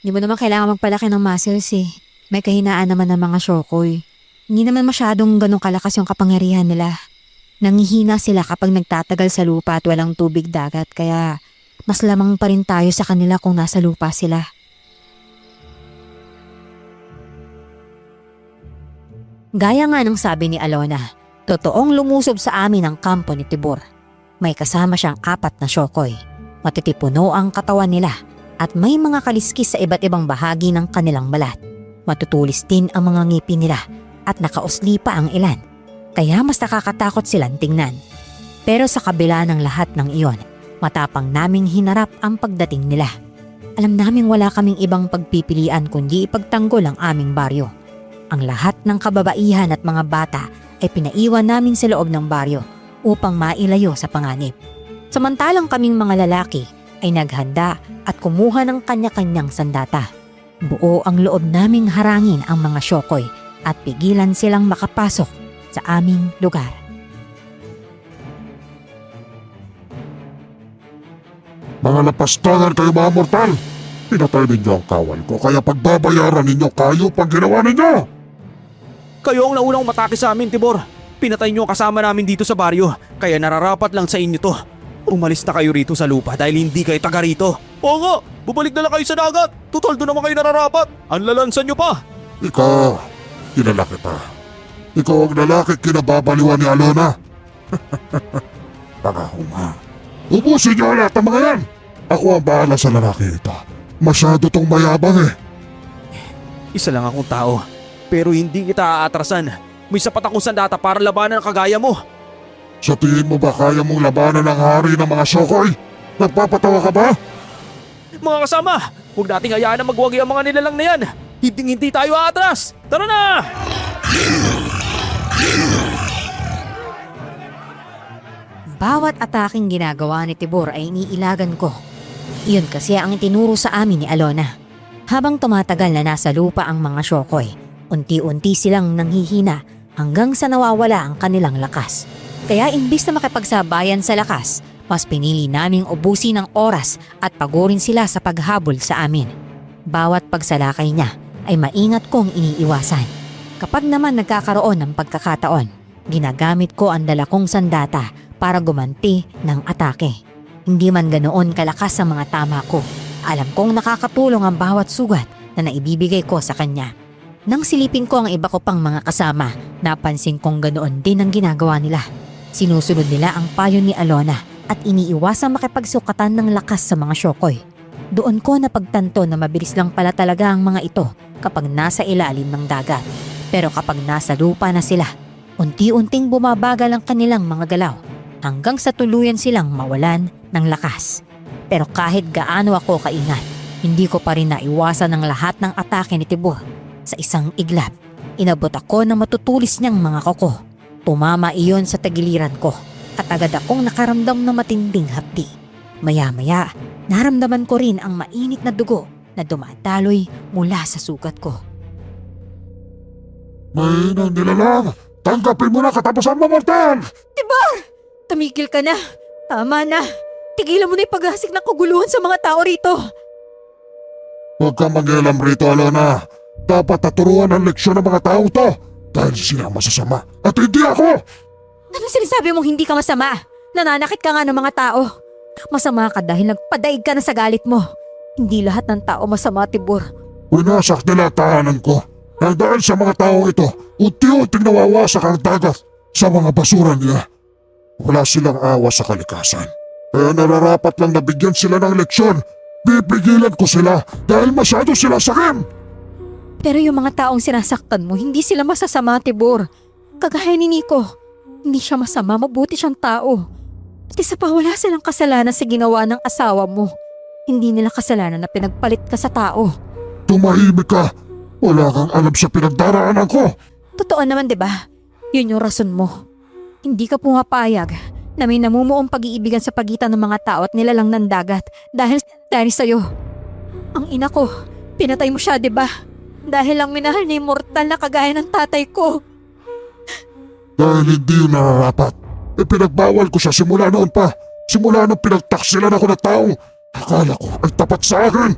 Speaker 1: Hindi mo naman kailangan magpalaki ng muscles eh. May kahinaan naman ng mga Shokoy. Hindi naman masyadong ganong kalakas yung kapangyarihan nila. Nangihina sila kapag nagtatagal sa lupa at walang tubig dagat kaya mas lamang pa rin tayo sa kanila kung nasa lupa sila. Gaya nga ng sabi ni Alona, totoong lumusob sa amin ang kampo ni Tibor. May kasama siyang 4 na Shokoy. Matitipuno ang katawan nila at may mga kaliskis sa iba't ibang bahagi ng kanilang balat. Matutulis din ang mga ngipin nila at nakausli pa ang ilan. Kaya mas nakakatakot silang tingnan. Pero sa kabila ng lahat ng iyon, matapang naming hinarap ang pagdating nila. Alam naming wala kaming ibang pagpipilian kundi ipagtanggol ang aming baryo. Ang lahat ng kababaihan at mga bata ay pinaiwan namin sa loob ng baryo upang mailayo sa panganib. Samantalang kaming mga lalaki ay naghanda at kumuha ng kanya-kanyang sandata. Buo ang loob naming harangin ang mga Shokoy at pigilan silang makapasok sa aming lugar.
Speaker 4: Mga lapastangan kayo mga mortal! Pinatay ninyo ang kawal ko kaya pagbabayaran ninyo kayo pag ginawa ninyo!
Speaker 2: Kayo ang naunang umatake sa amin, Tibor. Pinatay niyo ang kasama namin dito sa baryo, kaya nararapat lang sa inyo to. Umalis na kayo rito sa lupa dahil hindi kayo taga rito.
Speaker 3: Oo nga, bumalik na lang kayo sa dagat. Tutal doon naman kayo nararapat. Ang lalansan nyo pa.
Speaker 4: Ikaw, kilala kita. Ikaw ang lalaki kinababaliwan ni Alona. Tagahuma. Ubusin niyo ang lahat ng mga yan! Ako ang bahala sa lalaki ito. Masyado tong mayabang eh.
Speaker 2: Isa lang akong tao, pero hindi kita aatrasan. May sapat akong sandata para labanan ang kagaya mo.
Speaker 4: Sa tingin mo ba kaya mong labanan ang hari ng mga Shokoy? Nagpapatawa ka ba?
Speaker 2: Mga kasama, huwag nating hayaan na magwagi ang mga nilalang na yan. Hindi tayo aatras. Tara na!
Speaker 1: Bawat ataking ginagawa ni Tibor ay iniilagan ko. Iyon kasi ang itinuro sa amin ni Alona. Habang tumatagal na nasa lupa ang mga Shokoy, unti-unti silang nanghihina hanggang sa nawawala ang kanilang lakas. Kaya imbis na makipagsabayan sa lakas, mas pinili naming ubusin ang oras at pagurin sila sa paghabol sa amin. Bawat pagsalakay niya ay maingat kong iniiwasan. Kapag naman nagkakaroon ng pagkakataon, ginagamit ko ang dala kong sandata para gumanti ng atake. Hindi man ganoon kalakas ang mga tama ko, alam kong nakakatulong ang bawat sugat na naibibigay ko sa kanya. Nang silipin ko ang iba ko pang mga kasama, napansin kong ganoon din ang ginagawa nila. Sinusunod nila ang payo ni Alona at iniiwasang makipagsukatan ng lakas sa mga Shokoy. Doon ko napagtanto na mabilis lang pala talaga ang mga ito kapag nasa ilalim ng dagat. Pero kapag nasa lupa na sila, unti-unting bumabagal ang kanilang mga galaw hanggang sa tuluyan silang mawalan ng lakas. Pero kahit gaano ako kaingat, hindi ko pa rin naiwasan ang lahat ng atake ni Tibor. Sa isang iglap, inabot ako ng matutulis niyang mga kuko. Tumama iyon sa tagiliran ko at agad akong nakaramdam ng matinding hapdi. Maya-maya, naramdaman ko rin ang mainit na dugo na dumadaloy mula sa sugat ko.
Speaker 4: May nang nilalang! Tanggapin mo na katapusan mo, mortal!
Speaker 1: Tumigil ka na! Tama na! Tigilan mo na yung paghasik ng kaguluhan sa mga tao rito!
Speaker 4: Huwag kang mag-ialam rito, Alona. Dapat naturuan ang leksyon ng mga tao to dahil sila masasama at hindi ako!
Speaker 1: Anong sinasabi mong hindi ka masama? Nananakit ka nga ng mga tao. Masama ka dahil nagpadaig ka na sa galit mo. Hindi lahat ng tao masama, Tibor.
Speaker 4: Winasak nila ang tahanan ko. Nang dahil sa mga tao ito, unti-unting nawawasak ang dagat sa mga basura nila. Wala silang awa sa kalikasan. Kaya nararapat lang nabigyan sila ng leksyon. Pipigilan ko sila dahil masyado sila sakim.
Speaker 1: Pero yung mga taong sinasaktan mo, hindi sila masasama, Tibor. Kagaya ni Nico, hindi siya masama, mabuti siyang tao. At isa pa, wala silang kasalanan sa ginawa ng asawa mo. Hindi nila kasalanan na pinagpalit ka sa tao.
Speaker 4: Tumahimik ka. Wala kang alam sa pinagdaraanan ko.
Speaker 1: Totoo naman, di ba? Yun yung rason mo. Hindi ka pumapayag na may namumuong pag-iibigan sa pagitan ng mga tao at nilalang ng dagat dahil sa'yo. Ang ina ko, pinatay mo siya, di ba? Dahil lang minahal niya yung mortal na kagaya ng tatay ko.
Speaker 4: Dahil hindi yun nararapat. Ipinagbawal ko siya simula noon pa. Simula nung pinagtaksilan ako ng taong akala ko ay tapat sa akin.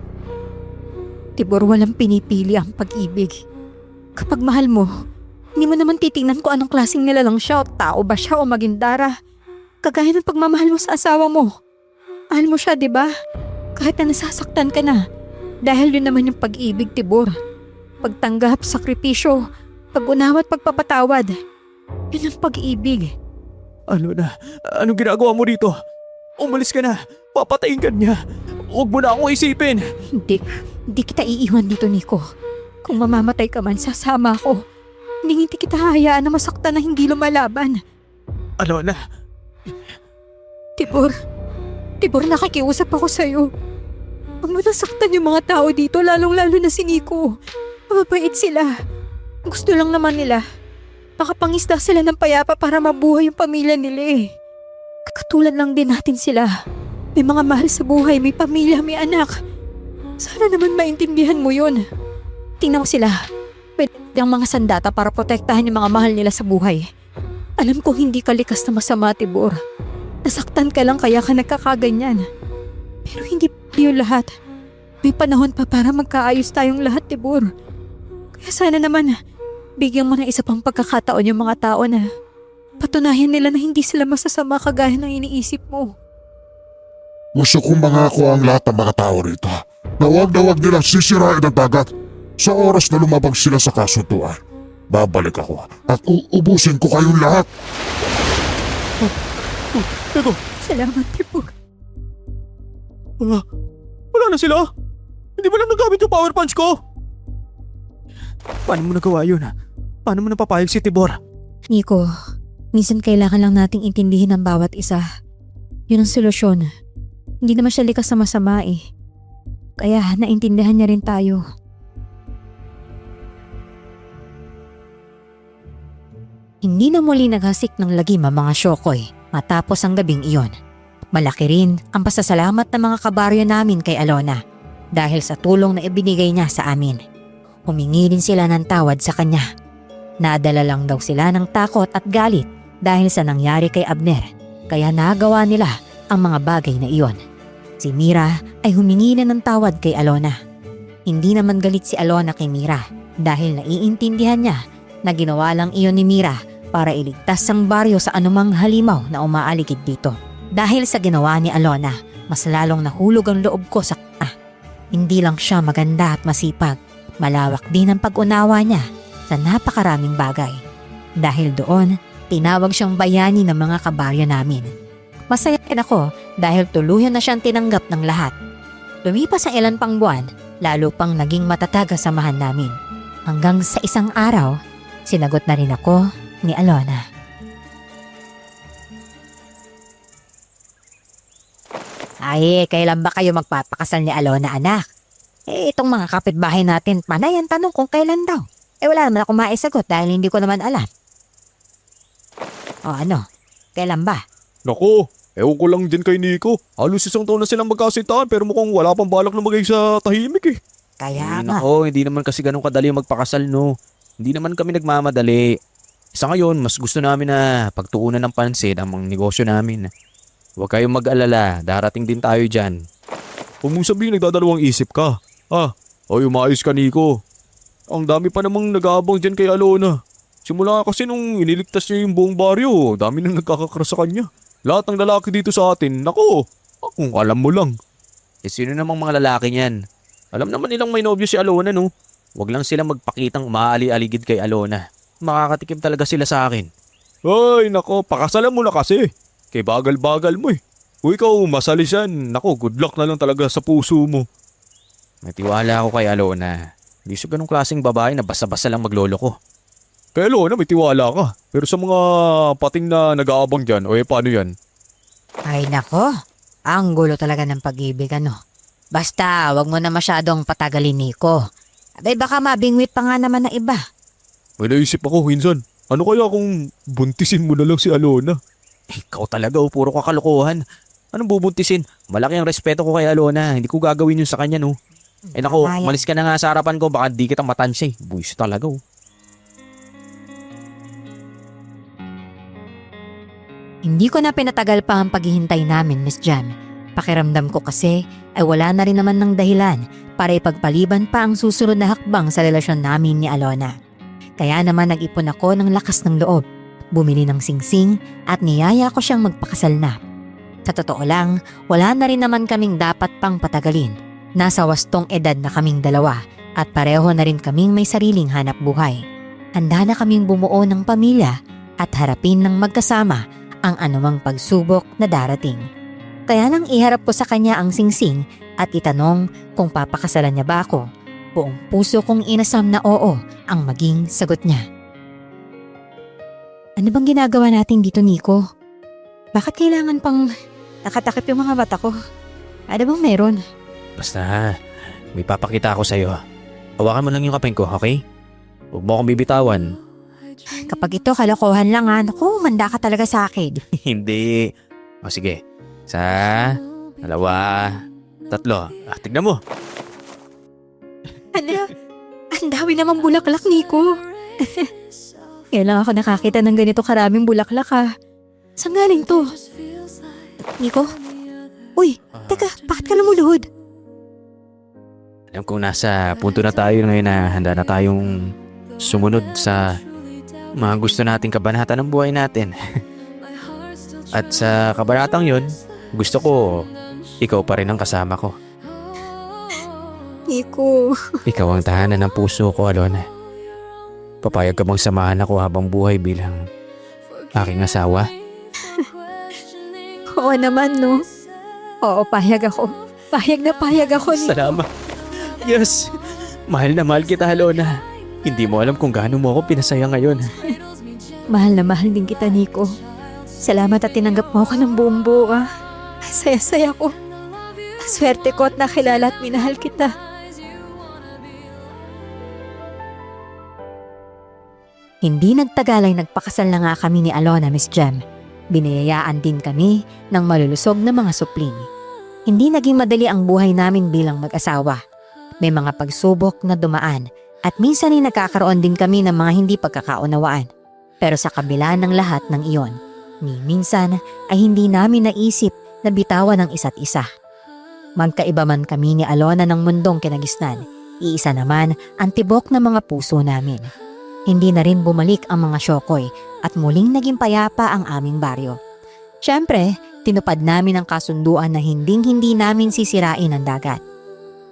Speaker 1: Tibor, walang pinipili ang pag-ibig. Kapag mahal mo, hindi mo naman titingnan ko anong klaseng nilalang siya o tao ba siya o magindara. Kagaya ng pagmamahal mo sa asawa mo. Mahal mo siya, di ba? Kahit na nasasaktan ka na. Dahil yun naman yung pag-ibig, Tibor. Pagtanggap, sakripisyo, pag-unawa at pagpapatawad. Yun ang pag-ibig.
Speaker 2: Alona, anong ginagawa mo dito? Umalis ka na. Papatayin ka niya. Huwag mo na akong isipin.
Speaker 1: Hindi kita iiwan dito, Nico. Kung mamamatay ka man, sasama ako. Hindi kita hayaan na masaktan na hindi lumalaban.
Speaker 2: Alona,
Speaker 1: Tibor, nakikiusap ako sa'yo. Huwag mo nasaktan yung mga tao dito, lalong-lalo na si Nico. Mababait sila. Gusto lang naman nila. Makapangisda sila ng payapa para mabuhay yung pamilya nila eh. Katulad lang din natin sila. May mga mahal sa buhay, may pamilya, may anak. Sana naman maintindihan mo yun. Tingnan mo sila. Pwede ang mga sandata para protektahan yung mga mahal nila sa buhay. Alam kong hindi ka likas na masama, Tibor. Nasaktan ka lang kaya ka nagkakaganyan. Pero hindi yun lahat. May panahon pa para magkaayos tayong lahat, Tibor. Kaya sana naman, bigyan mo ng isa pang pagkakataon yung mga tao na patunayan nila na hindi sila masasama kagaya ng iniisip mo.
Speaker 4: Gusto kong mangako ang lahat ng mga tao rito na huwag nila sisirain ang dagat. Sa oras na lumabag sila sa kasunduan, babalik ako at uubusin ko kayong lahat.
Speaker 2: Teko,
Speaker 1: Salamat, Tibor.
Speaker 2: wala na sila. Hindi ba lang nagamit yung power punch ko? Paano mo nagawa yun? Paano mo napapayag si Tibor?
Speaker 1: Nico, Minsan kailangan lang nating intindihin ang bawat isa. Yun ang solusyon. Hindi naman siya likas sa masama eh. Kaya naintindihan niya rin tayo. Hindi na muli naghasik ng lagim ang mga Shokoy matapos ang gabing iyon. Malaki rin ang pasasalamat ng mga kabaryo namin kay Alona dahil sa tulong na ibinigay niya sa amin. Humingi din sila ng tawad sa kanya. Nadala lang daw sila ng takot at galit dahil sa nangyari kay Abner, kaya nagawa nila ang mga bagay na iyon. Si Mira ay humingi na ng tawad kay Alona. Hindi naman galit si Alona kay Mira dahil naiintindihan niya na ginawa lang iyon ni Mira para iligtas ang baryo sa anumang halimaw na umaaligid dito. Dahil sa ginawa ni Alona, mas lalong nahulog ang loob ko sa kanya. Hindi lang siya maganda at masipag, malawak din ang pag-unawa niya sa napakaraming bagay. Dahil doon, tinawag siyang bayani ng mga kabaryo namin. Masaya rin ako dahil tuluyan na siyang tinanggap ng lahat. Lumipas ang ilan pang buwan, lalo pang naging matatag ang samahan namin. Hanggang sa isang araw, sinagot na rin ako ni Alona. Ay, kailan ba kayo magpapakasal ni Alona, anak? Itong mga kapitbahay natin, panay ang tanong kung kailan daw. Wala naman ako maisagot dahil hindi ko naman alam. O ano, kailan ba?
Speaker 3: Nako, ewan ko lang dyan kay Nico. Halos isang taon na silang magkasitaan pero mukhang wala pang balak na magay sa tahimik eh.
Speaker 1: Kaya nga.
Speaker 2: Nako, hindi naman kasi ganun kadali magpakasal, no. Hindi naman kami nagmamadali. Sa ngayon, mas gusto namin na pagtuunan ng pansin ang mga negosyo namin. Huwag kayong mag-alala, darating din tayo dyan.
Speaker 3: Huwag mong sabihin nagdadalawang isip ka. O umayos ka Nico. Ang dami pa namang nag-aabang dyan kay Alona. Simula kasi nung iniligtas niya yung buong baryo, dami nang nagkakakras sa kanya. Lahat ng lalaki dito sa atin, nako, kung alam mo lang.
Speaker 2: Sino namang mga lalaki niyan? Alam naman nilang may nobyo si Alona, no? Huwag lang sila magpakitang umaali-aligid kay Alona. Makakatikim talaga sila sa akin.
Speaker 3: Ay, nako, pakasalan mo na kasi. Kay bagal-bagal mo eh. Kung ikaw masalisan, nako, good luck na lang talaga sa puso mo.
Speaker 2: May tiwala ako kay Alona. Hindi siya ganung klaseng babae na basta-basta lang magloloko.
Speaker 3: Kay Alona, may tiwala ka. Pero sa mga pating na nag-aabang dyan, paano yan?
Speaker 1: Ay nako, ang gulo talaga ng pag-ibig ano. Basta, wag mo na masyadong patagalin, Nico. Abay baka mabingwit pa nga naman ng iba.
Speaker 3: May naisip ako, Hinsan. Ano kaya kung buntisin mo na lang si Alona?
Speaker 2: Ikaw talaga, puro kakalokohan. Anong bubuntisin? Malaki ang respeto ko kay Alona. Hindi ko gagawin yun sa kanya, no? Nako,
Speaker 1: Kaya.
Speaker 2: malis ka na nga sa harapan ko. Baka di kita matansya. Buwis talaga,
Speaker 1: Hindi ko na pinatagal pa ang paghihintay namin, Miss Jan. Pakiramdam ko kasi ay wala na rin naman ng dahilan para ipagpaliban pa ang susunod na hakbang sa relasyon namin ni Alona. Kaya naman nag-ipon ako ng lakas ng loob, bumili ng singsing at niyaya ko siyang magpakasal na. Sa totoo lang, wala na rin naman kaming dapat pang patagalin. Nasa wastong edad na kaming dalawa at pareho na rin kaming may sariling hanap buhay. Handa na kaming bumuo ng pamilya at harapin ng magkasama ang anumang pagsubok na darating. Kaya nang iharap ko sa kanya ang singsing at itanong kung papakasalan niya ba ako, buong puso kong inasam na oo ang maging sagot niya. Ano bang ginagawa natin dito, Nico? Bakit kailangan pang nakatakip yung mga mata ko? Ano bang meron?
Speaker 2: Basta, may papakita ako sa'yo. Hawakan mo lang yung kapeng ko, okay? Huwag mo akong bibitawan.
Speaker 1: Kapag ito kalokohan lang naku, manda ka talaga sa akin.
Speaker 2: Hindi. O sige. Isa, dalawa, tatlo. Tignan mo.
Speaker 1: Ano? Ang dami namang bulaklak, Nico. Kailan ako nakakita ng ganito karaming bulaklak Saan galing to? Nico? Uy, teka, bakit ka lumuluhod?
Speaker 2: Alam kong nasa punto na tayo ngayon na handa na tayong sumunod sa mga gusto nating kabanata ng buhay natin. At sa kabanatang yon, gusto ko ikaw pa rin ang kasama ko.
Speaker 1: Nico.
Speaker 2: Ikaw ang tahanan ng puso ko, Alona. Papayag ka bang samahan ako habang buhay bilang aking asawa?
Speaker 1: Oo naman, no? Oo, payag ako. Payag na payag ako, Nico.
Speaker 2: Salamat. Yes. Mahal na mahal kita, Alona. Hindi mo alam kung gaano mo ako pinasaya ngayon.
Speaker 1: Mahal na mahal din kita, Nico. Salamat at tinanggap mo ako ng buong buo, ah. Saya-saya ko. Swerte ko at nakilala at minahal kita. Hindi nagtagal ay nagpakasal na nga kami ni Alona, Miss Jem. Binayayaan din kami ng malulusog na mga supling. Hindi naging madali ang buhay namin bilang mag-asawa. May mga pagsubok na dumaan at minsan ay nagkakaroon din kami ng mga hindi pagkakaunawaan. Pero sa kabila ng lahat ng iyon, ni minsan ay hindi namin naisip na bitawan ang isa't isa. Magkaiba man kami ni Alona ng mundong kinagisnan, iisa naman ang tibok ng mga puso namin. Hindi na rin bumalik ang mga Shokoy at muling naging payapa ang aming baryo. Siyempre, tinupad namin ang kasunduan na hinding-hindi namin sisirain ang dagat.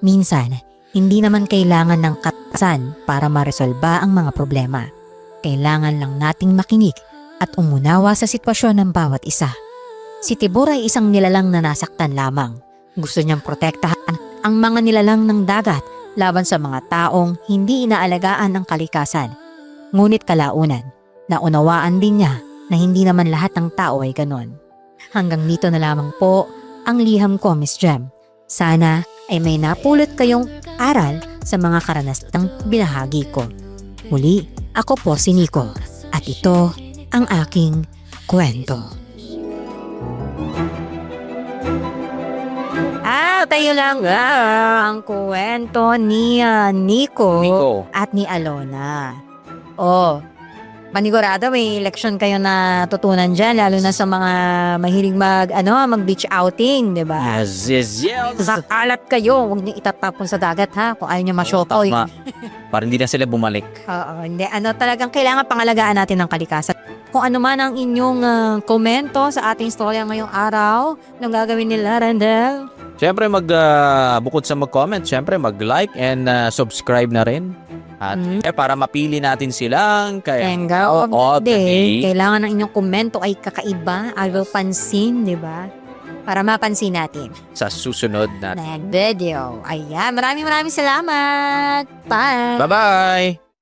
Speaker 1: Minsan, hindi naman kailangan ng katasan para maresolba ang mga problema. Kailangan lang nating makinig at umunawa sa sitwasyon ng bawat isa. Si Tibor ay isang nilalang na nasaktan lamang. Gusto niyang protektahan ang mga nilalang ng dagat laban sa mga taong hindi inaalagaan ng kalikasan. Ngunit kalaunan, naunawaan din niya na hindi naman lahat ng tao ay ganon. Hanggang dito na lamang po ang liham ko, Miss Jem. Sana ay may napulot kayong aral sa mga karanasang binahagi ko. Muli, ako po si Nico at ito ang aking kwento. Tayo lang ang kwento ni Nico at ni Alona. Panigurado may leksyon kayo na tutunan dyan, lalo na sa mga mahilig mag-beach outing, di ba?
Speaker 2: Yes.
Speaker 1: Sakalat kayo, huwag niyo itatapon sa dagat ha, kung ayaw niyo masyokoy.
Speaker 2: Tama. Para hindi na sila bumalik.
Speaker 1: Oo, hindi. Talagang kailangan pangalagaan natin ng kalikasan. Kung ano man ang inyong komento sa ating storya ngayong araw, anong gagawin nila, Randel?
Speaker 2: Siyempre, bukod sa mag-comment, siyempre mag-like and subscribe na rin. At para mapili natin silang
Speaker 1: Tenga of the day. Kailangan ng inyong komento ay kakaiba, ayaw pansin, di ba? Para mapansin natin.
Speaker 2: sa susunod na.
Speaker 1: Video. Ayan, maraming salamat. Bye!
Speaker 2: Bye-bye!